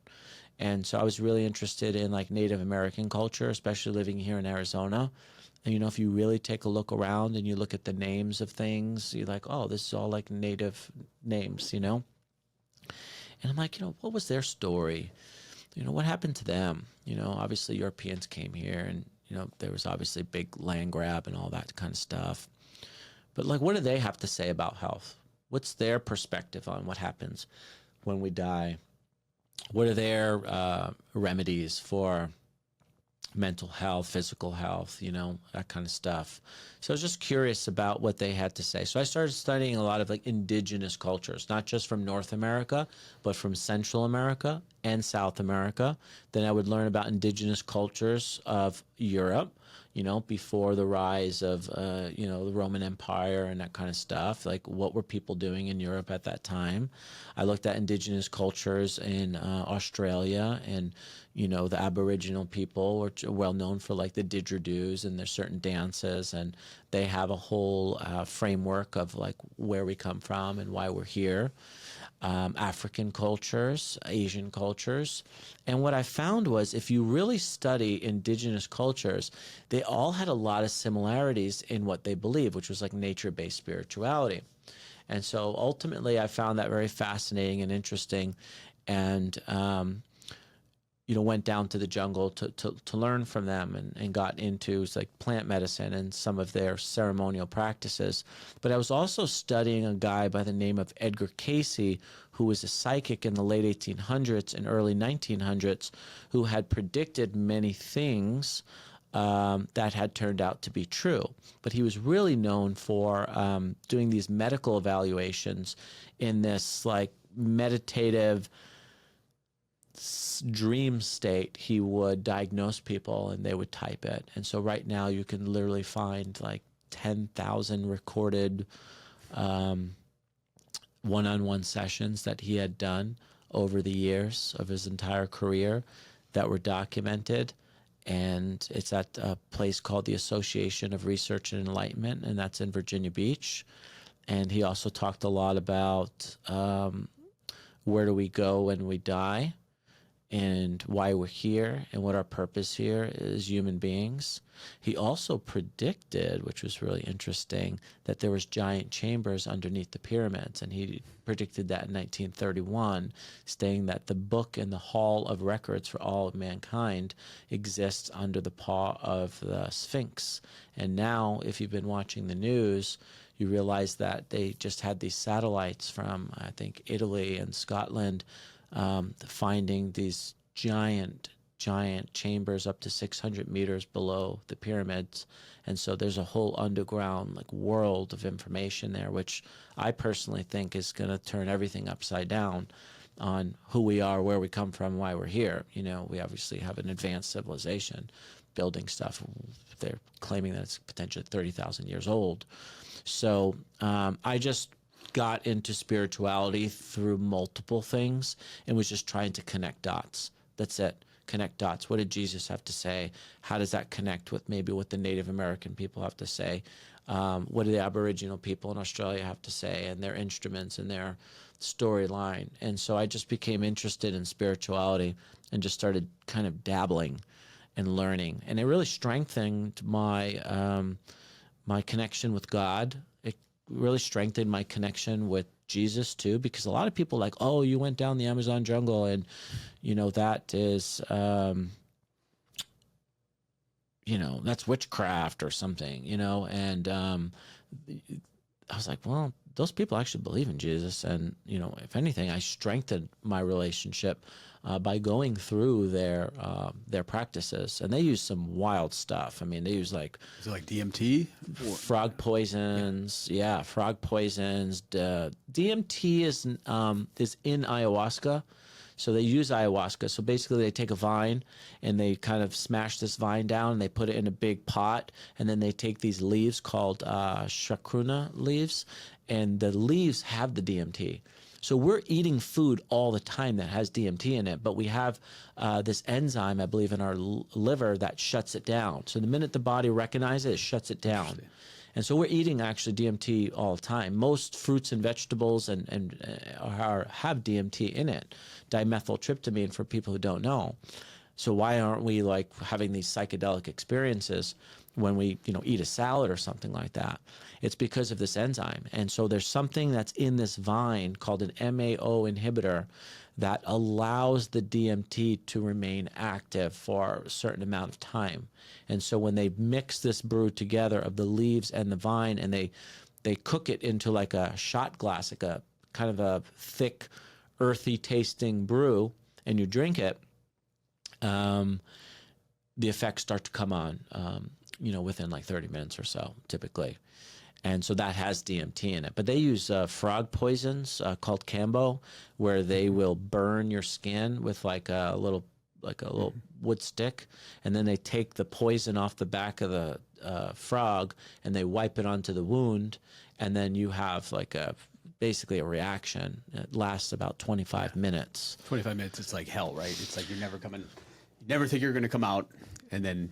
And so I was really interested in like Native American culture, especially living here in Arizona. And, if you really take a look around and you look at the names of things, you're like, oh, this is all like native names, And I'm like, what was their story? What happened to them? Obviously Europeans came here and, there was obviously big land grab and all that kind of stuff. But like, what do they have to say about health? What's their perspective on what happens when we die? What are their remedies for mental health, physical health, that kind of stuff. So I was just curious about what they had to say. So I started studying a lot of like indigenous cultures, not just from North America, but from Central America and South America. Then I would learn about indigenous cultures of Europe, before the rise of, the Roman Empire and that kind of stuff. Like, what were people doing in Europe at that time? I looked at indigenous cultures in Australia and, the Aboriginal people, which are well known for like the didgeridoos and their certain dances. And they have a whole framework of like where we come from and why we're here. African cultures, Asian cultures. And what I found was if you really study indigenous cultures, they all had a lot of similarities in what they believe, which was like nature-based spirituality. And so ultimately I found that very fascinating and interesting. And went down to the jungle to learn from them and got into like plant medicine and some of their ceremonial practices. But I was also studying a guy by the name of Edgar Cayce, who was a psychic in the late 1800s and early 1900s, who had predicted many things that had turned out to be true. But he was really known for doing these medical evaluations in this like meditative dream state. He would diagnose people and they would type it. And so right now you can literally find like 10,000 recorded one-on-one sessions that he had done over the years of his entire career that were documented. And it's at a place called the Association of Research and Enlightenment, and that's in Virginia Beach. And he also talked a lot about where do we go when we die, and why we're here and what our purpose here is as human beings. He also predicted, which was really interesting, that there was giant chambers underneath the pyramids, and he predicted that in 1931, stating that the book and the hall of records for all of mankind exists under the paw of the Sphinx. And now, if you've been watching the news, you realize that they just had these satellites from, I think, Italy and Scotland, finding these giant chambers up to 600 meters below the pyramids. And so there's a whole underground like world of information there, which I personally think is going to turn everything upside down on who we are, where we come from, why we're here. We obviously have an advanced civilization building stuff. They're claiming that it's potentially 30,000 years old. So I just got into spirituality through multiple things and was just trying to connect dots. That's it. Connect dots. What did Jesus have to say? How does that connect with maybe what the Native American people have to say? What do the Aboriginal people in Australia have to say, and their instruments and their storyline? And so I just became interested in spirituality and just started kind of dabbling and learning. And it really strengthened my my connection with God. It really strengthened my connection with Jesus too, because a lot of people like, oh, you went down the Amazon jungle and, that is, that's witchcraft or something, and I was like, well, those people actually believe in Jesus. And, if anything, I strengthened my relationship by going through their practices. And they use some wild stuff. I mean, they use like... Is it like DMT? Frog poisons. Yeah, frog poisons. DMT is in ayahuasca. So they use ayahuasca. So basically they take a vine and they kind of smash this vine down and they put it in a big pot. And then they take these leaves called chacruna leaves, and the leaves have the DMT. So we're eating food all the time that has DMT in it, but we have this enzyme, I believe, in our liver that shuts it down. So the minute the body recognizes it, it shuts it down. And so we're eating actually DMT all the time. Most fruits and vegetables have DMT in it, dimethyltryptamine for people who don't know. So why aren't we like having these psychedelic experiences when we, eat a salad or something like that? It's because of this enzyme. And so there's something that's in this vine called an MAO inhibitor that allows the DMT to remain active for a certain amount of time. And so when they mix this brew together of the leaves and the vine, and they cook it into like a shot glass, like a kind of a thick, earthy tasting brew, and you drink it, the effects start to come on, within like 30 minutes or so, typically. And so that has DMT in it. But they use frog poisons called Cambo, where they will burn your skin with like a little wood stick, and then they take the poison off the back of the frog and they wipe it onto the wound, and then you have like basically a reaction. It lasts about 25 minutes. 25 minutes, it's like hell, right? It's like you never think you're going to come out, and then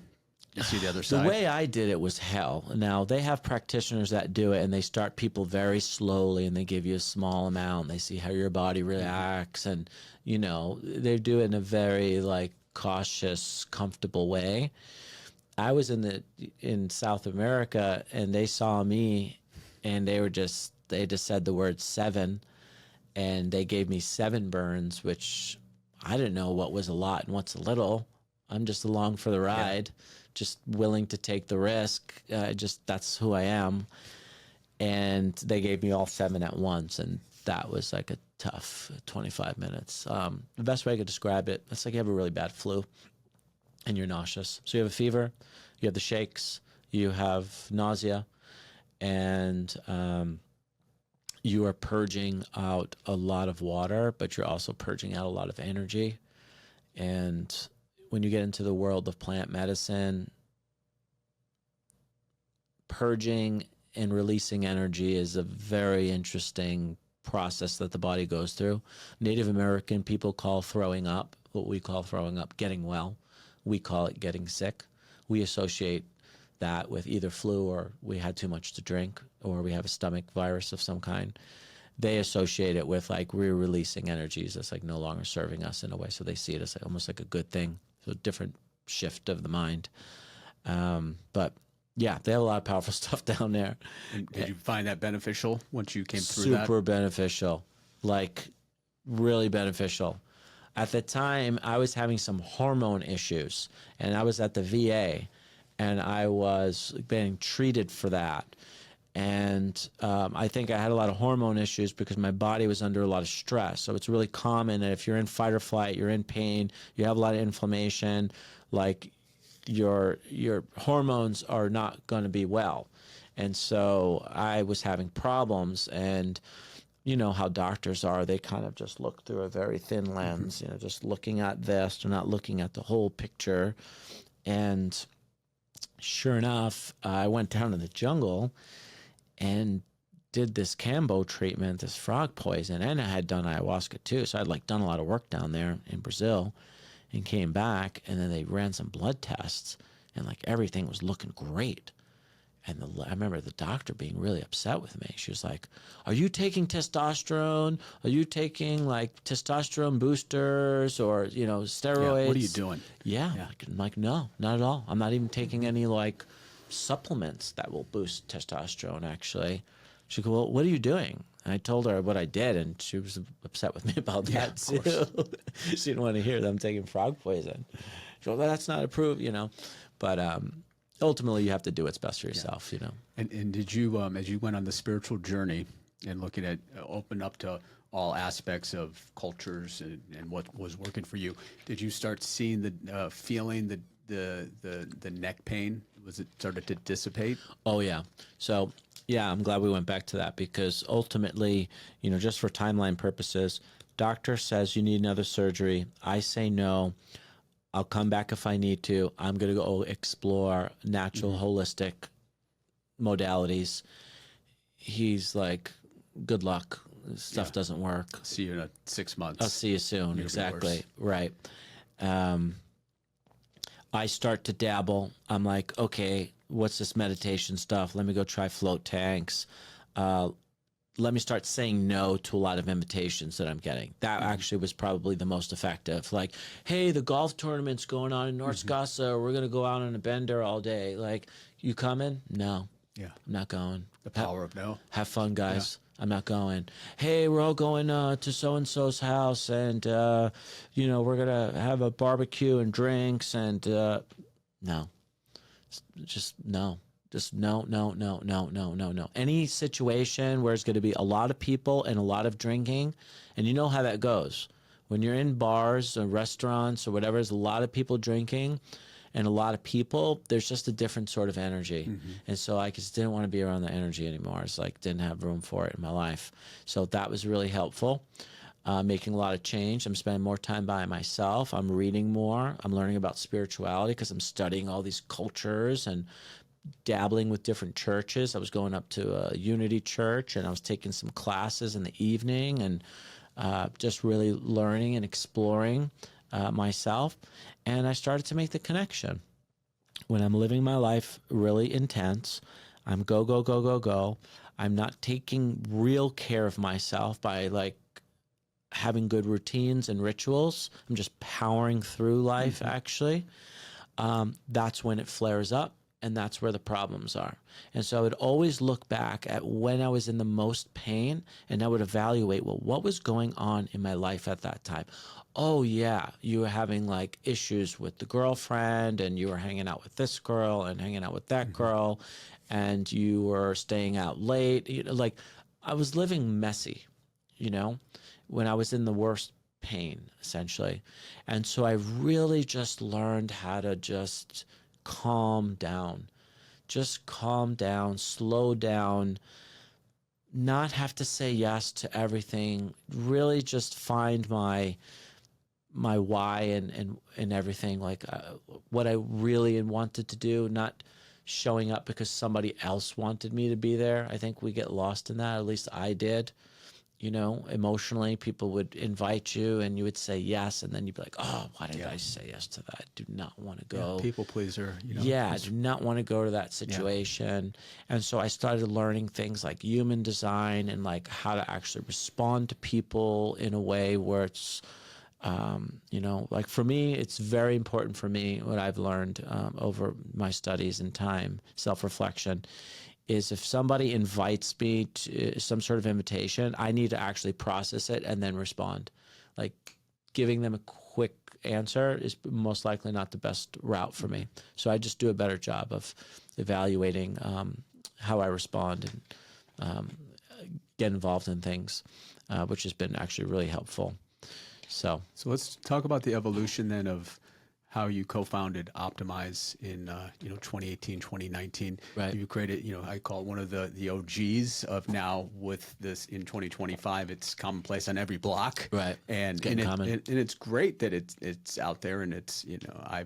you see the other side. The way I did it was hell. Now, they have practitioners that do it, and they start people very slowly, and they give you a small amount. They see how your body reacts, and, they do it in a very, like, cautious, comfortable way. I was in South America, and they saw me, and they just said the word 7, and they gave me 7 burns, which I didn't know what was a lot and what's a little. I'm just along for the ride, just willing to take the risk. That's who I am. And they gave me all 7 at once, and that was like a tough 25 minutes. The best way I could describe it, it's like you have a really bad flu and you're nauseous. So you have a fever, you have the shakes, you have nausea, and you are purging out a lot of water, but you're also purging out a lot of energy. And when you get into the world of plant medicine, purging and releasing energy is a very interesting process that the body goes through. Native American people call throwing up, what we call throwing up, getting well. We call it getting sick. We associate that with either flu, or we had too much to drink, or we have a stomach virus of some kind. They associate it with like we're releasing energies that's like no longer serving us in a way. So they see it as like, almost like a good thing. So a different shift of the mind. But yeah, they have a lot of powerful stuff down there. And did you find that beneficial once you came through that? Super beneficial, like really beneficial. At the time, I was having some hormone issues, and I was at the VA, and I was being treated for that. And I think I had a lot of hormone issues because my body was under a lot of stress. So it's really common that if you're in fight or flight, you're in pain, you have a lot of inflammation, like your hormones are not going to be well. And so I was having problems, and you know how doctors are, they kind of just look through a very thin lens, you know, just looking at this, they're not looking at the whole picture. And sure enough, I went down in the jungle and did this Cambo treatment, this frog poison, and I had done ayahuasca too. So I'd like done a lot of work down there in Brazil and came back, and then they ran some blood tests, and like everything was looking great. And I remember the doctor being really upset with me. She was like, "Are you taking testosterone? Are you taking like testosterone boosters or, you know, steroids? Yeah, what are you doing?" Yeah. I'm like, no, not at all. I'm not even taking any like supplements that will boost testosterone, actually. She goes, "Well, what are you doing?" And I told her what I did, and she was upset with me about that too. She didn't want to hear that I'm taking frog poison. She goes, "Well, that's not approved, you know." But ultimately, you have to do what's best for yourself, you know. And did you, as you went on the spiritual journey and looking at open up to all aspects of cultures and what was working for you, did you start seeing the feeling the neck pain? Was it started to dissipate? Oh yeah. So yeah, I'm glad we went back to that, because ultimately, you know, just for timeline purposes, doctor says you need another surgery. I say no. I'll come back if I need to. I'm going to go explore natural, holistic modalities. He's like, good luck. Stuff doesn't work. See you in 6 months. I'll see you soon. Exactly. Right. I start to dabble. I'm like, okay, what's this meditation stuff? Let me go try float tanks. Let me start saying no to a lot of invitations that I'm getting. That actually was probably the most effective. Like, hey, the golf tournament's going on in North Scottsdale. We're going to go out on a bender all day. Like, you coming? No. Yeah. I'm not going. The power of no. Have fun, guys. Yeah. I'm not going. Hey, we're all going to so-and-so's house, and, you know, we're going to have a barbecue and drinks, and no. Just no. Just no. Any situation where it's going to be a lot of people and a lot of drinking, and you know how that goes. When you're in bars or restaurants or whatever, there's a lot of people drinking and a lot of people, there's just a different sort of energy. And so I just didn't want to be around the energy anymore. It's like, didn't have room for it in my life. So that was really helpful. Making a lot of change. I'm spending more time by myself. I'm reading more. I'm learning about spirituality because I'm studying all these cultures and dabbling with different churches. I was going up to a Unity church, and I was taking some classes in the evening, and just really learning and exploring myself. And I started to make the connection. When I'm living my life really intense, I'm go. I'm not taking real care of myself by like having good routines and rituals. I'm just powering through life, actually. That's when it flares up. and that's where the problems are. And so I would always look back at when I was in the most pain, and I would evaluate, well, what was going on in my life at that time? Oh yeah, you were having like issues with the girlfriend, and you were hanging out with this girl and hanging out with that girl, and you were staying out late. You know, like I was living messy, you know, when I was in the worst pain, essentially. And so I really just learned how to just calm down, slow down, not have to say yes to everything, really just find my why and everything, like what I really wanted to do, not showing up because somebody else wanted me to be there. I think we get lost in that. At least I did. You know, emotionally, people would invite you and you would say yes, and then you'd be like, oh, why did I say yes to that? I do not want to go. Yeah, people pleaser. You know, yeah, I do not want to go to that situation. And so I started learning things like human design and like how to actually respond to people in a way where it's, you know, like for me, it's very important for me, what I've learned over my studies and time, self-reflection, is if somebody invites me to some sort of invitation, I need to actually process it and then respond. Like giving them a quick answer is most likely not the best route for me. So I just do a better job of evaluating how I respond and get involved in things, which has been actually really helpful. So let's talk about the evolution then of how you co-founded Optimyze in 2018, 2019. Right. You created, I call it one of the OGs of now with this in 2025. It's commonplace on every block. Right. And it's great that it's out there, and it's I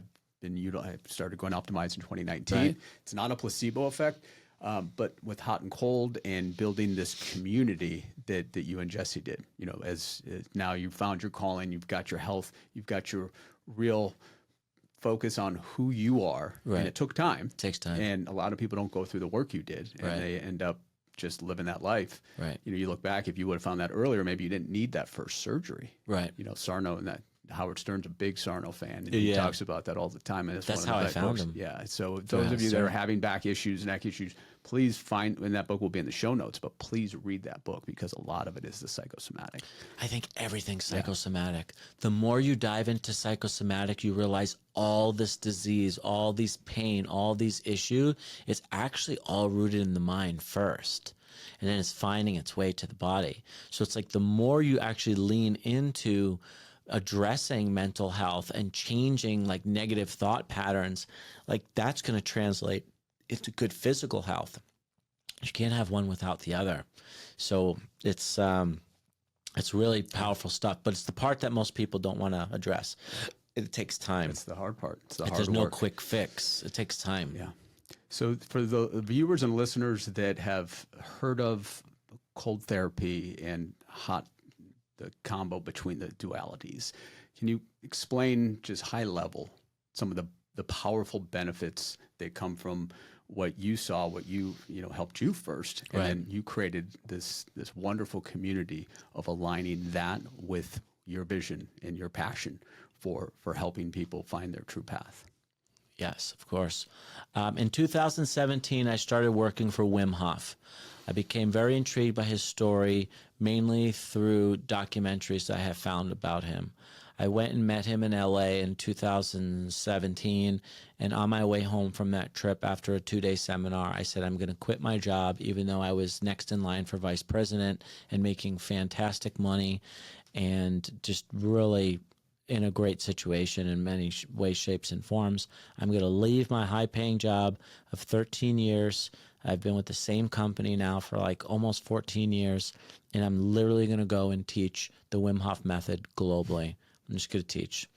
started going Optimyze in 2019. Right. It's not a placebo effect. But with hot and cold and building this community that you and Jesse did, as now you've found your calling, you've got your health, you've got your real focus on who you are. Right. And it took time. It takes time. And a lot of people don't go through the work you did, and they end up just living that life. Right. You look back, if you would have found that earlier, maybe you didn't need that first surgery. Right. Sarno and that. Howard Stern's a big Sarno fan, and he talks about that all the time. And that's how I found him. Yeah. So those of you that are having back issues, neck issues, please find, and that book will be in the show notes, but please read that book because a lot of it is the psychosomatic. I think everything's psychosomatic. The more you dive into psychosomatic, you realize all this disease, all these pain, all these issues, it's actually all rooted in the mind first. And then it's finding its way to the body. So it's like the more you actually lean into addressing mental health and changing like negative thought patterns, like that's going to translate into good physical health. You can't have one without the other. So it's really powerful stuff, but it's the part that most people don't want to address. It takes time. It's the hard part. It's the hard work. There's no quick fix. It takes time. Yeah. So for the viewers and listeners that have heard of cold therapy and hot, the combo between the dualities, can you explain just high level some of the powerful benefits that come from what you saw, what you helped you first, and then you created this wonderful community of aligning that with your vision and your passion for helping people find their true path? Yes, of course. In 2017, I started working for Wim Hof. I became very intrigued by his story, mainly through documentaries I have found about him. I went and met him in LA in 2017, and on my way home from that trip after a 2-day seminar, I said I'm going to quit my job, even though I was next in line for vice president and making fantastic money and just really in a great situation in many ways, shapes, and forms. I'm going to leave my high-paying job of 13 years. I've been with the same company now for like almost 14 years, and I'm literally going to go and teach the Wim Hof method globally. I'm just going to teach.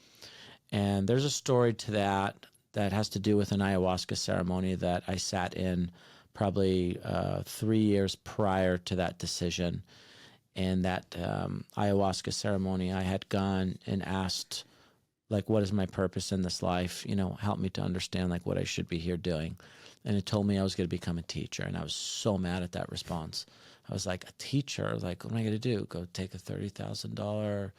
And there's a story to that has to do with an ayahuasca ceremony that I sat in probably 3 years prior to that decision. And that ayahuasca ceremony, I had gone and asked, like, what is my purpose in this life? Help me to understand, like, what I should be here doing. And it told me I was going to become a teacher. And I was so mad at that response. I was like, a teacher? Like, what am I going to do? Go take a $30,000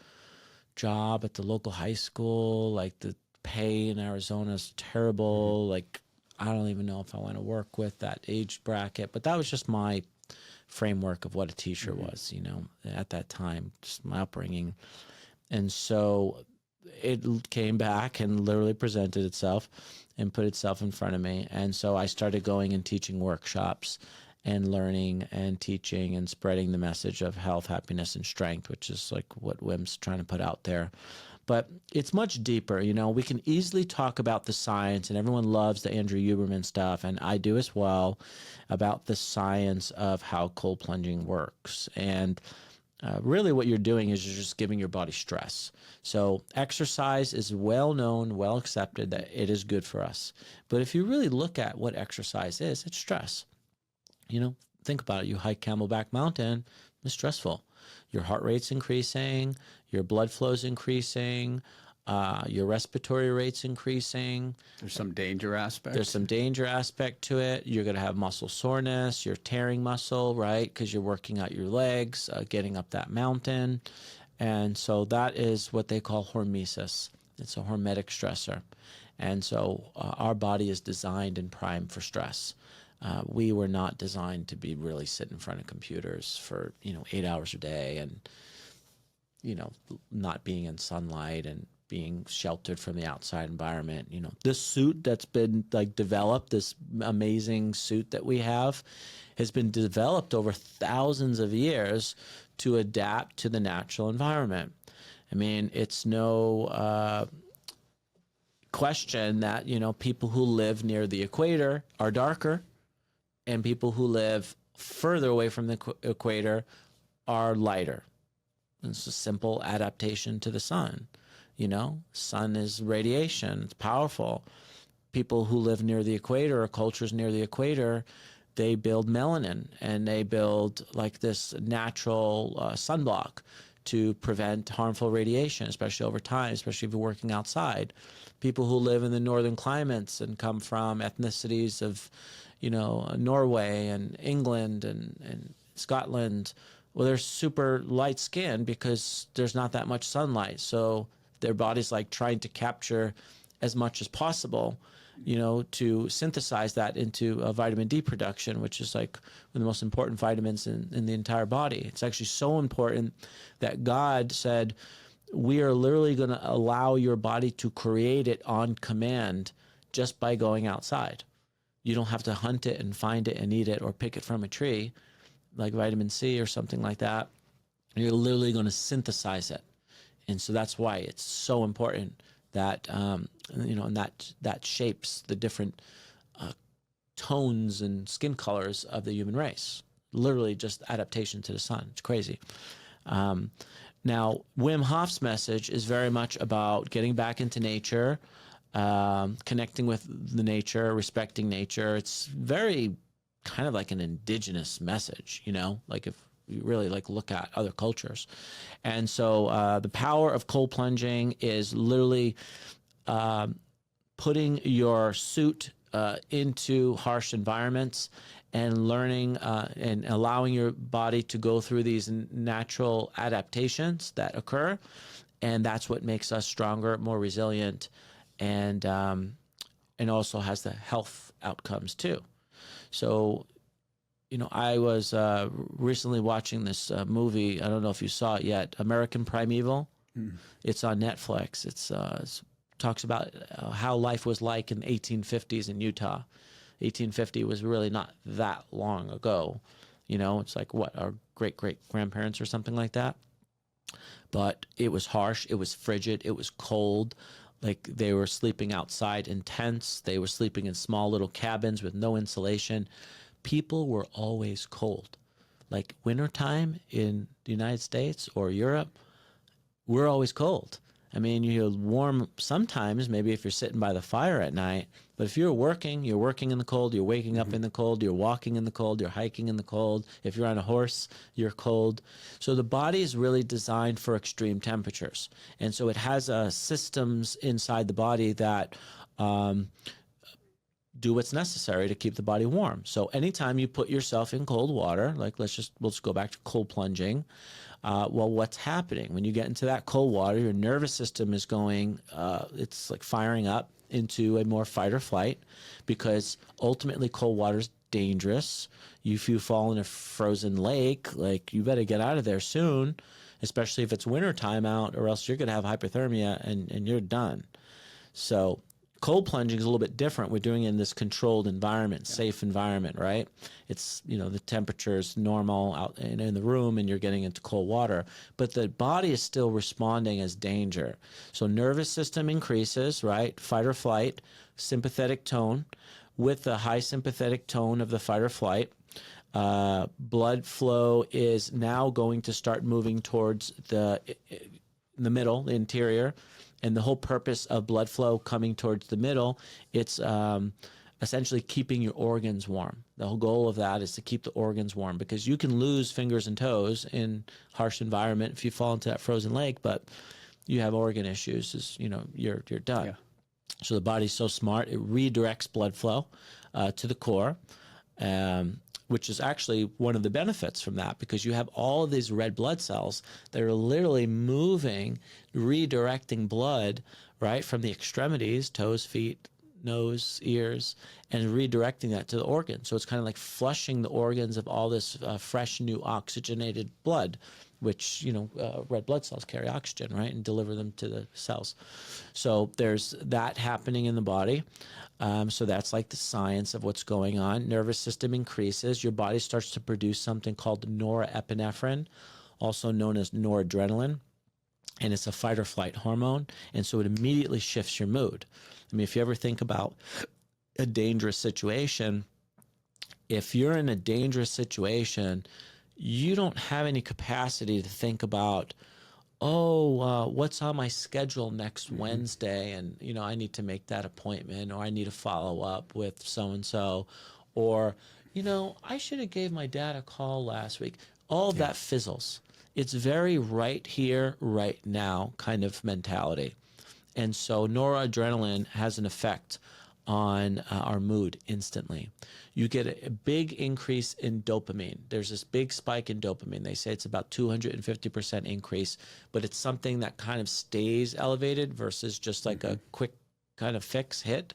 job at the local high school? Like, the pay in Arizona is terrible. Like, I don't even know if I want to work with that age bracket. But that was just my framework of what a teacher was, you know, at that time, just my upbringing. And so it came back and literally presented itself and put itself in front of me. And so I started going and teaching workshops and learning and teaching and spreading the message of health, happiness, and strength, which is like what Wim's trying to put out there. But it's much deeper. You know, we can easily talk about the science, and everyone loves the Andrew Huberman stuff, and I do as well, about the science of how cold plunging works. And really what you're doing is you're just giving your body stress. So exercise is well known, well accepted that it is good for us. But if you really look at what exercise is, it's stress. You know, think about it. You hike Camelback Mountain, it's stressful. Your heart rate's increasing, your blood flow's increasing, your respiratory rate's increasing. There's some danger aspect. There's some danger aspect to it. You're going to have muscle soreness. You're tearing muscle, right? Because you're working out your legs, getting up that mountain. And so that is what they call hormesis. It's a hormetic stressor. And so our body is designed and primed for stress. We were not designed to be really sit in front of computers for, 8 hours a day and, not being in sunlight and being sheltered from the outside environment. This suit that's been developed, this amazing suit that we have, has been developed over thousands of years to adapt to the natural environment. I mean, it's no question that, people who live near the equator are darker, and people who live further away from the equator are lighter. It's a simple adaptation to the sun. Sun is radiation. It's powerful. People who live near the equator, or cultures near the equator, they build melanin, and they build this natural sunblock to prevent harmful radiation, especially over time, especially if you're working outside. People who live in the northern climates and come from ethnicities of Norway and England and Scotland, well, they're super light skinned because there's not that much sunlight. So their body's trying to capture as much as possible, to synthesize that into vitamin D production, which is one of the most important vitamins in the entire body. It's actually so important that God said, we are literally going to allow your body to create it on command just by going outside. You don't have to hunt it and find it and eat it or pick it from a tree like vitamin C or something like that. You're literally going to synthesize it. And so that's why it's so important that, and that shapes the different tones and skin colors of the human race. Literally just adaptation to the sun. It's crazy. Now, Wim Hof's message is very much about getting back into nature, connecting with the nature, respecting nature. It's very kind of like an indigenous message, if you really look at other cultures. And so the power of cold plunging is literally putting your suit into harsh environments and learning and allowing your body to go through these natural adaptations that occur. And that's what makes us stronger, more resilient, and also has the health outcomes too. So, I was recently watching this movie. I don't know if you saw it yet, American Primeval. It's on Netflix. It talks about how life was like in the 1850s in Utah. 1850 was really not that long ago. It's our great-great-grandparents or something like that. But it was harsh. It was frigid. It was cold. They were sleeping outside in tents. They were sleeping in small little cabins with no insulation. People were always cold. Wintertime in the United States or Europe, we're always cold. I mean, you're warm sometimes, maybe if you're sitting by the fire at night. But if you're working in the cold, you're waking up in the cold, you're walking in the cold, you're hiking in the cold. If you're on a horse, you're cold. So the body is really designed for extreme temperatures. And so it has systems inside the body that do what's necessary to keep the body warm. So anytime you put yourself in cold water, let's go back to cold plunging. Well, what's happening when you get into that cold water? Your nervous system is going, it's firing up, into a more fight or flight, because ultimately cold water is dangerous. If you fall in a frozen lake, like, you better get out of there soon, especially if it's wintertime out, or else you're going to have hypothermia and you're done. So cold plunging is a little bit different. We're doing it in this controlled environment, safe environment, right? It's, the temperature is normal out in the room, and you're getting into cold water, but the body is still responding as danger. So nervous system increases, right? Fight or flight, sympathetic tone. With the high sympathetic tone of the fight or flight, blood flow is now going to start moving towards the middle, the interior. And the whole purpose of blood flow coming towards the middle, it's essentially keeping your organs warm. The whole goal of that is to keep the organs warm, because you can lose fingers and toes in harsh environment if you fall into that frozen lake, but you have organ issues, you're done. Yeah. So the body's so smart, it redirects blood flow to the core, which is actually one of the benefits from that, because you have all of these red blood cells that are literally moving, redirecting blood, right, from the extremities, toes, feet, nose, ears, and redirecting that to the organ. So it's kind of like flushing the organs of all this fresh, new oxygenated blood, which, red blood cells carry oxygen, right, and deliver them to the cells. So there's that happening in the body. So that's like the science of what's going on. Nervous system increases. Your body starts to produce something called norepinephrine, also known as noradrenaline. And it's a fight or flight hormone. And so it immediately shifts your mood. I mean, if you ever think about a dangerous situation, if you're in a dangerous situation, you don't have any capacity to think about, what's on my schedule next Wednesday, and I need to make that appointment, or I need to follow up with so-and-so, or I should have gave my dad a call last week. All of that fizzles. It's very right here, right now kind of mentality. And so noradrenaline has an effect on our mood instantly. You get a big increase in dopamine. There's this big spike in dopamine. They say it's about 250% increase, but it's something that kind of stays elevated versus just like a quick kind of fix hit.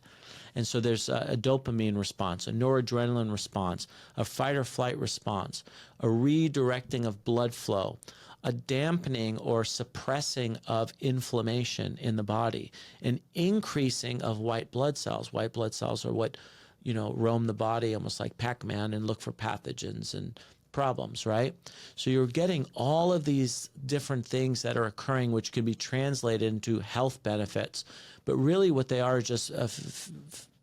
And so there's a dopamine response, a noradrenaline response, a fight or flight response, a redirecting of blood flow, a dampening or suppressing of inflammation in the body, an increasing of white blood cells. White blood cells are what, roam the body almost like Pac-Man and look for pathogens and problems, right? So you're getting all of these different things that are occurring, which can be translated into health benefits. But really what they are is just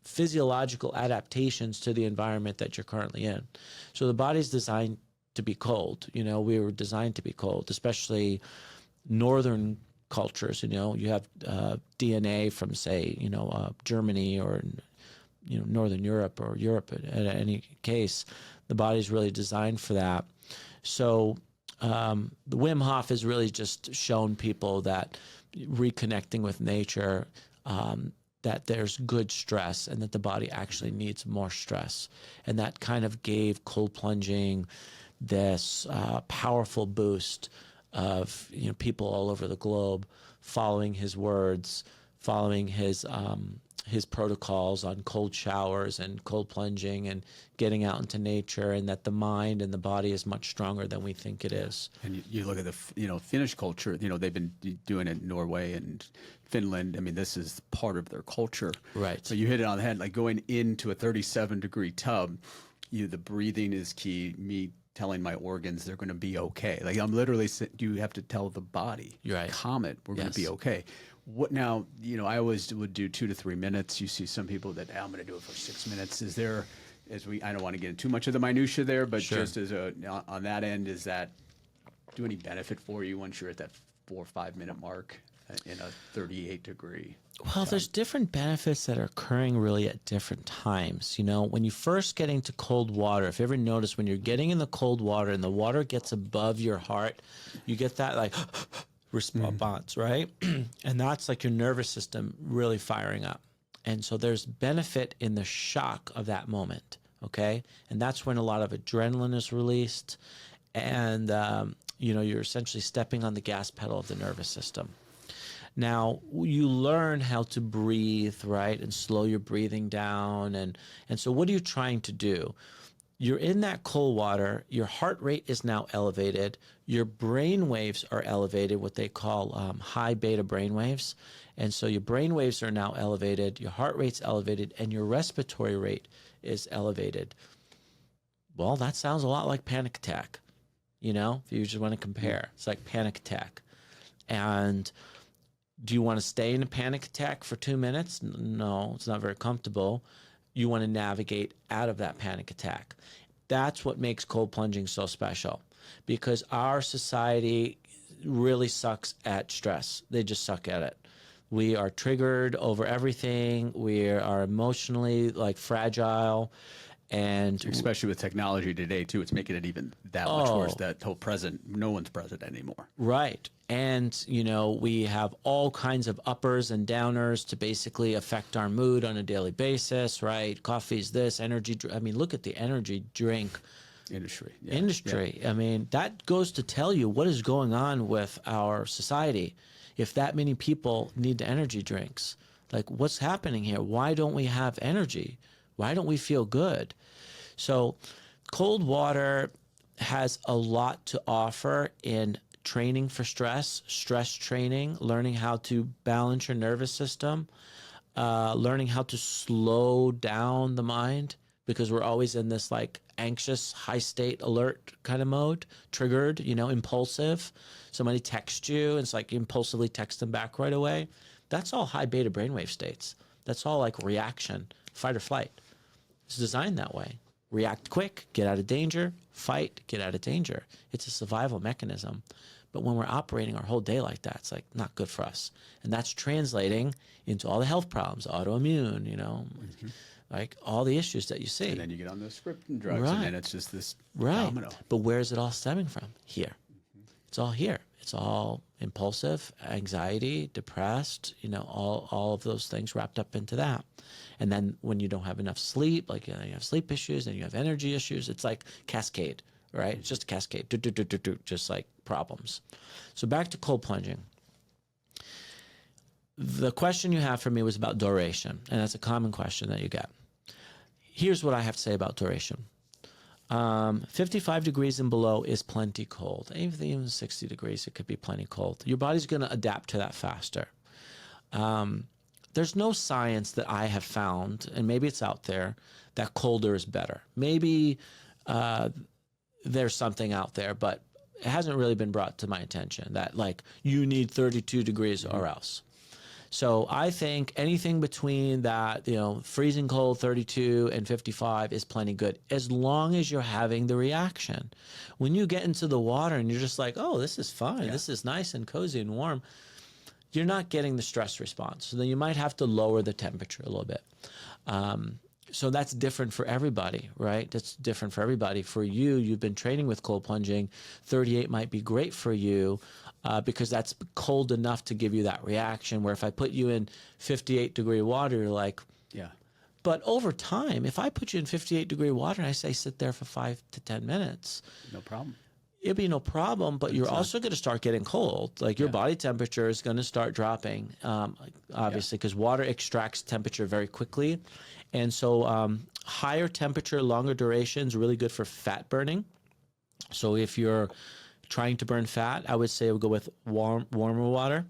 physiological adaptations to the environment that you're currently in. So the body's designed to be cold. We were designed to be cold, especially northern cultures. You have DNA from, say, Germany or, Northern Europe or Europe in any case. The body's really designed for that. So the Wim Hof has really just shown people that reconnecting with nature, that there's good stress and that the body actually needs more stress. And that kind of gave cold plunging this powerful boost of people all over the globe following his words, following his protocols on cold showers and cold plunging and getting out into nature, and that the mind and the body is much stronger than we think it is. And you look at the Finnish culture. They've been doing it in Norway and Finland. I mean, this is part of their culture. Right. So you hit it on the head. Like going into a 37-degree tub, the breathing is key. Me telling my organs they're going to be okay. Like I'm literally, you have to tell the body, right, calm it, we're going to be okay. What now, I always would do 2 to 3 minutes. You see some people that, I'm going to do it for 6 minutes. Is there, I don't want to get into too much of the minutia there, but sure, just as on that end, is that do any benefit for you once you're at that 4 or 5 minute mark in a 38-degree? Well, there's different benefits that are occurring really at different times. When you first get into cold water, if you ever notice when you're getting in the cold water and the water gets above your heart, you get that like response, right? And that's like your nervous system really firing up. And so there's benefit in the shock of that moment, okay? And that's when a lot of adrenaline is released, and you're essentially stepping on the gas pedal of the nervous system. Now you learn how to breathe, right, and slow your breathing down. And so what are you trying to do? You're in that cold water. Your heart rate is now elevated. Your brain waves are elevated, what they call high beta brain waves. And so your brain waves are now elevated, your heart rate's elevated, and your respiratory rate is elevated. Well, that sounds a lot like panic attack. You know, if you just want to compare, it's like panic attack. And do you want to stay in a panic attack for 2 minutes? No, it's not very comfortable. You want to navigate out of that panic attack. That's what makes cold plunging so special, because our society really sucks at stress. They just suck at it. We are triggered over everything. We are emotionally like fragile. And especially with technology today too, it's making it even that much worse. That whole no one's present anymore. Right. And, you know, we have all kinds of uppers and downers to basically affect our mood on a daily basis, right? Coffee's this, energy. I mean, look at the energy drink industry. I mean, that goes to tell you what is going on with our society. If that many people need the energy drinks, like what's happening here? Why don't we have energy? Why don't we feel good? So cold water has a lot to offer in training for stress training, learning how to balance your nervous system, learning how to slow down the mind, because we're always in this like anxious, high state, alert kind of mode, triggered, you know, impulsive. Somebody texts you and it's like you impulsively text them back right away. That's all high beta brainwave states. That's all like reaction, fight or flight. It's designed that way. React quick, get out of danger, fight, get out of danger. It's a survival mechanism. But when we're operating our whole day like that, it's like not good for us. And that's translating into all the health problems, autoimmune, you know, like all the issues that you see. And then you get on those scripting drugs, and then it's just this domino. But where is it all stemming from? Here. It's all here. It's all impulsive, anxiety, depressed, you know, all of those things wrapped up into that. And then when you don't have enough sleep, like you have sleep issues and you have energy issues, it's like cascade, right? It's just a cascade, just like problems. So back to cold plunging. The question you have for me was about duration, and that's a common question that you get. Here's what I have to say about duration. 55 degrees and below is plenty cold. Even 60 degrees, it could be plenty cold. Your body's going to adapt to that faster. There's no science that I have found, and maybe it's out there, that colder is better. Maybe there's something out there, but it hasn't really been brought to my attention that like you need 32 degrees or else. So I think anything between that, you know, freezing cold 32 and 55 is plenty good, as long as you're having the reaction. When you get into the water and you're just like, oh, this is fine. This is nice and cozy and warm. You're not getting the stress response. So then you might have to lower the temperature a little bit. So that's different for everybody, right? That's different for everybody. For you, you've been training with cold plunging. 38 might be great for you because that's cold enough to give you that reaction, where if I put you in 58-degree water, you're like, yeah. But over time, if I put you in 58-degree water and I say sit there for 5 to 10 minutes, no problem. It'll be no problem, but you're also going to start getting cold. Like your body temperature is going to start dropping, obviously, because water extracts temperature very quickly. And so higher temperature, longer duration is really good for fat burning. So if you're trying to burn fat, I would say we'll go with warmer water.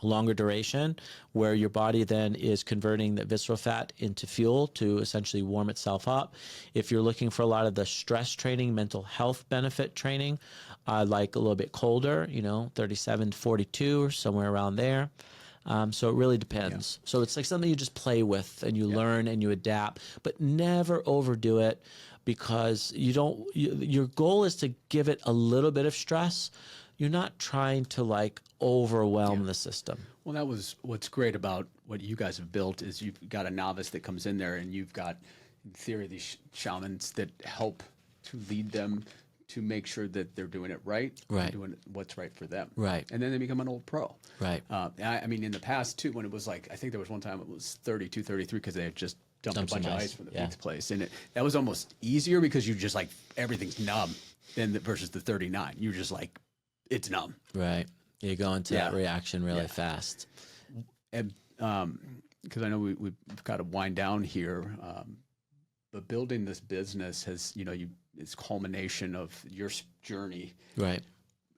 Longer duration, where your body then is converting the visceral fat into fuel to essentially warm itself up. If you're looking for a lot of the stress training, mental health benefit training, like a little bit colder, 37 to 42 or somewhere around there. So it really depends. So it's like something you just play with and you learn and you adapt, but never overdo it, because your goal is to give it a little bit of stress. You're not trying to like overwhelm the system. Well, that was what's great about what you guys have built is you've got a novice that comes in there and you've got, in theory, these shamans that help to lead them to make sure that they're doing it right. Doing what's right for them. Right. And then they become an old pro. Right. I mean, in the past, too, when it was like, I think there was one time it was 32, 33 because they had just dumped a bunch of ice from the pizza place. And that was almost easier because you just like, everything's numb versus the 39. You're just like, it's numb. Right. You go into that reaction really fast. And because I know we've got to wind down here, but building this business has, it's culmination of your journey. Right.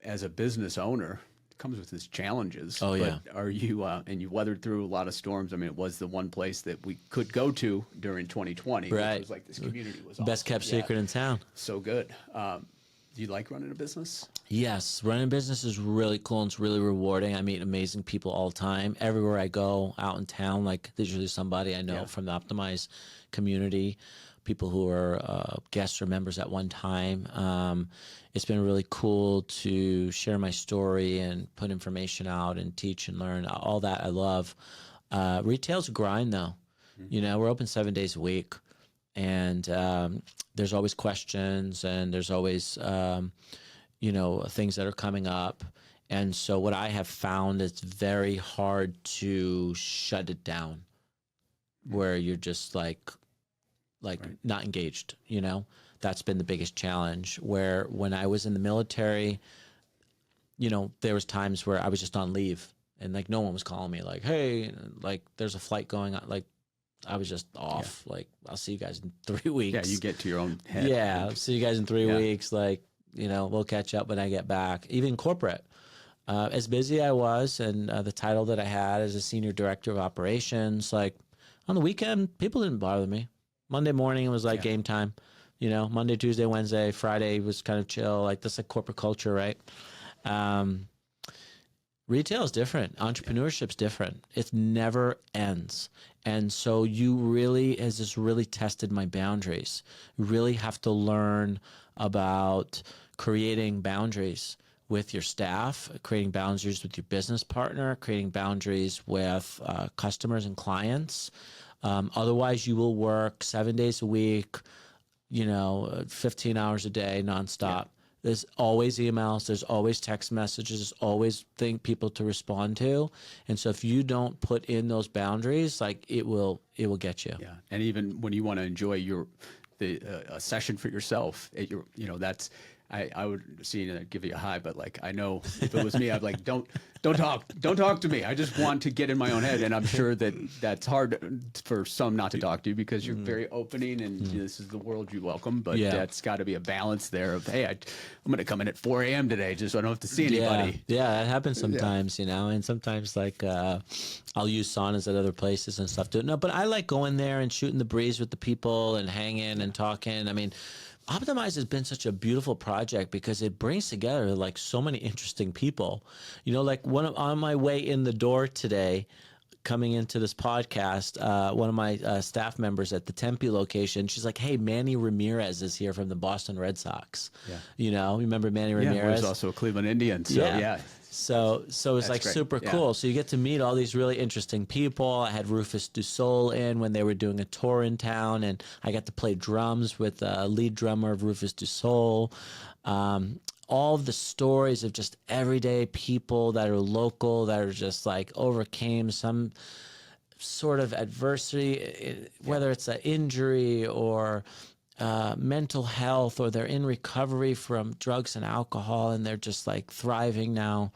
As a business owner, it comes with its challenges. Oh, yeah. But are you, and you weathered through a lot of storms. I mean, it was the one place that we could go to during 2020. Right. It was like this community was Best awesome. kept secret in town. So good. Do you like running a business? Yes, running a business is really cool and it's really rewarding. I meet amazing people all the time. Everywhere I go out in town, like there's usually somebody I know from the Optimyze community, people who are guests or members at one time. It's been really cool to share my story and put information out and teach and learn. All that I love. Retail's a grind though. We're open 7 days a week. And there's always questions and there's always, things that are coming up. And so what I have found, it's very hard to shut it down where you're just like not engaged, That's been the biggest challenge. Where when I was in the military, there was times where I was just on leave and like no one was calling me like, hey, like there's a flight going on, like I was just off. Like, I'll see you guys in 3 weeks. Yeah, you get to your own head. Yeah, I'll see you guys in 3 weeks. Like, we'll catch up when I get back. Even corporate. As busy I was, and the title that I had as a senior director of operations, like on the weekend, people didn't bother me. Monday morning it was like game time. Monday, Tuesday, Wednesday, Friday was kind of chill. Like that's like corporate culture, right? Retail is different. Entrepreneurship's different. It never ends. And so has this really tested my boundaries. You really have to learn about creating boundaries with your staff, creating boundaries with your business partner, creating boundaries with customers and clients. Otherwise, you will work 7 days a week, 15 hours a day, nonstop. Yeah. There's always emails, there's always text messages, there's always people to respond to. And so if you don't put in those boundaries, like it will get you. Yeah. And even when you want to enjoy a session for yourself, that's, I would see and give you a high, but like, I know if it was me, I'd like, don't talk to me. I just want to get in my own head. And I'm sure that's hard for some not to talk to you because you're very opening and this is the world you welcome, but that's got to be a balance there of, hey, I'm going to come in at 4 a.m. today just so I don't have to see anybody. Yeah, that happens sometimes, and sometimes like I'll use saunas at other places and stuff too. No, but I like going there and shooting the breeze with the people and hanging and talking. I mean, Optimyze has been such a beautiful project because it brings together like so many interesting people. Like on my way in the door today, coming into this podcast, one of my staff members at the Tempe location, she's like, hey, Manny Ramirez is here from the Boston Red Sox. Yeah. Remember Manny Ramirez? Yeah, he's also a Cleveland Indian. So yeah. So it's like great. Super cool. So you get to meet all these really interesting people. I had Rufus Du Sol in when they were doing a tour in town, and I got to play drums with the lead drummer of Rufus Du Sol. All of the stories of just everyday people that are local, that are just like overcame some sort of adversity, whether it's an injury or mental health, or they're in recovery from drugs and alcohol and they're just like thriving now.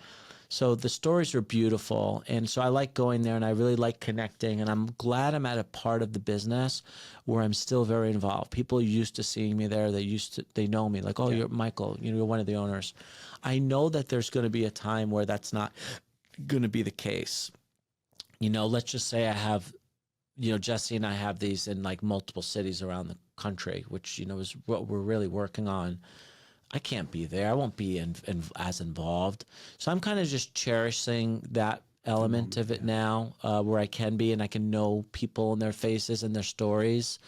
So the stories are beautiful. And so I like going there and I really like connecting, and I'm glad I'm at a part of the business where I'm still very involved. People are used to seeing me there. They know me like, oh, you're Michael, you're one of the owners. I know that there's going to be a time where that's not going to be the case. Let's just say I have, Jesse and I have these in like multiple cities around the country, which, is what we're really working on. I can't be there. I won't be as involved. So I'm kind of just cherishing that element of it now, where I can be and I can know people and their faces and their stories.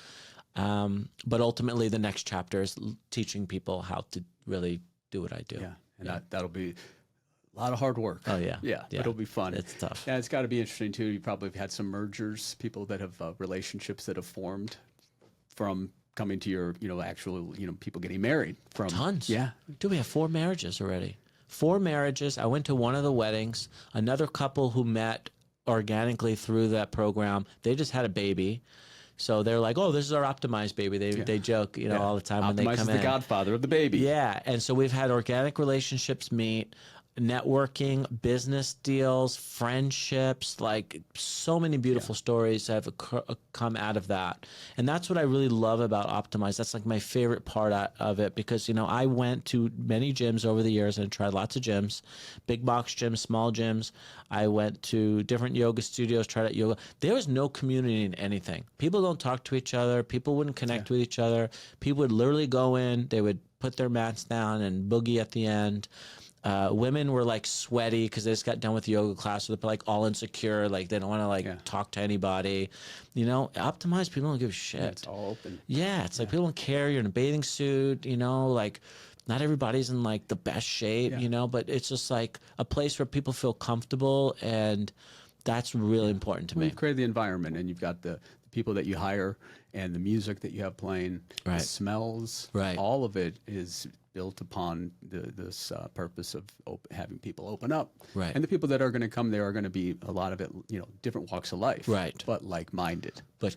But ultimately the next chapter is teaching people how to really do what I do. Yeah. And that'll be a lot of hard work. Oh, yeah. Yeah. But it'll be fun. It's tough. Yeah. It's got to be interesting too. You probably have had some mergers, people that have relationships that have formed from coming to your, actual, people getting married from. Tons. Yeah. Dude, we have 4 marriages already. 4 marriages. I went to one of the weddings. Another couple who met organically through that program, they just had a baby. So they're like, oh, this is our Optimyze baby. They joke, all the time when they come in. Optimyze is the godfather of the baby. Yeah. And so we've had organic relationships meet. networking, business deals, friendships, like so many beautiful stories have come out of that. And that's what I really love about Optimyze. That's like my favorite part of it because, you know, I went to many gyms over the years and tried lots of gyms, big box gyms, small gyms. I went to different yoga studios, tried out yoga. There was no community in anything. People don't talk to each other. People wouldn't connect with each other. People would literally go in, they would put their mats down and boogie at the end. Women were like sweaty because they just got done with yoga class, so they're like all insecure, like they don't want to like talk to anybody. You know, Optimized, people don't give a shit. Yeah, it's all open. Yeah, it's like people don't care. You're in a bathing suit, you know, like not everybody's in like the best shape, you know, but it's just like a place where people feel comfortable, and that's really important to me. You've created the environment, and you've got the people that you hire and the music that you have playing, the smells, all of it is built upon this purpose of having people open up. And the people that are going to come there are going to be a lot of it, you know, different walks of life, but like-minded. But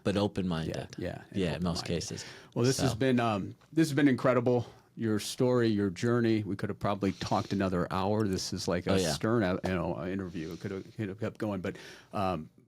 but open-minded. In most cases. Well, this has been incredible. Your story, your journey. We could have probably talked another hour. This is like a stern, interview. It could have kept going, but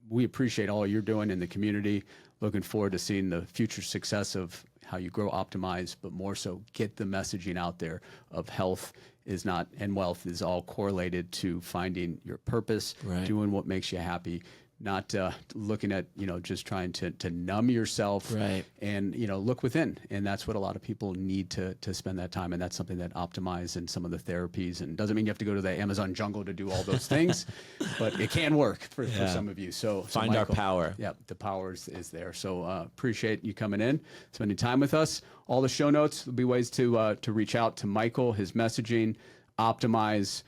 we appreciate all you're doing in the community. Looking forward to seeing the future success of how you grow Optimize, but more so get the messaging out there of health is not, and wealth is all correlated to finding your purpose, doing what makes you happy, not looking at, you know, just trying to numb yourself and, you know, look within. And that's what a lot of people need to spend that time. And that's something that Optimize and some of the therapies, and doesn't mean you have to go to the Amazon jungle to do all those things, but it can work for some of you. So find Michael, our power. Yeah, the power is there. So appreciate you coming in, spending time with us. All the show notes will be ways to reach out to Michael, his messaging, Optimize.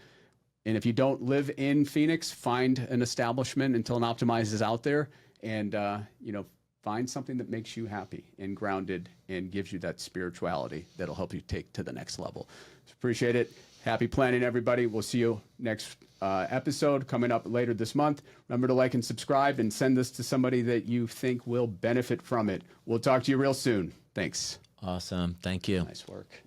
And if you don't live in Phoenix, find an establishment until an Optimize is out there, and you know, find something that makes you happy and grounded and gives you that spirituality that'll help you take to the next level. So appreciate it. Happy planning, everybody. We'll see you next episode coming up later this month. Remember to like and subscribe, and send this to somebody that you think will benefit from it. We'll talk to you real soon. Thanks. Awesome. Thank you. Nice work.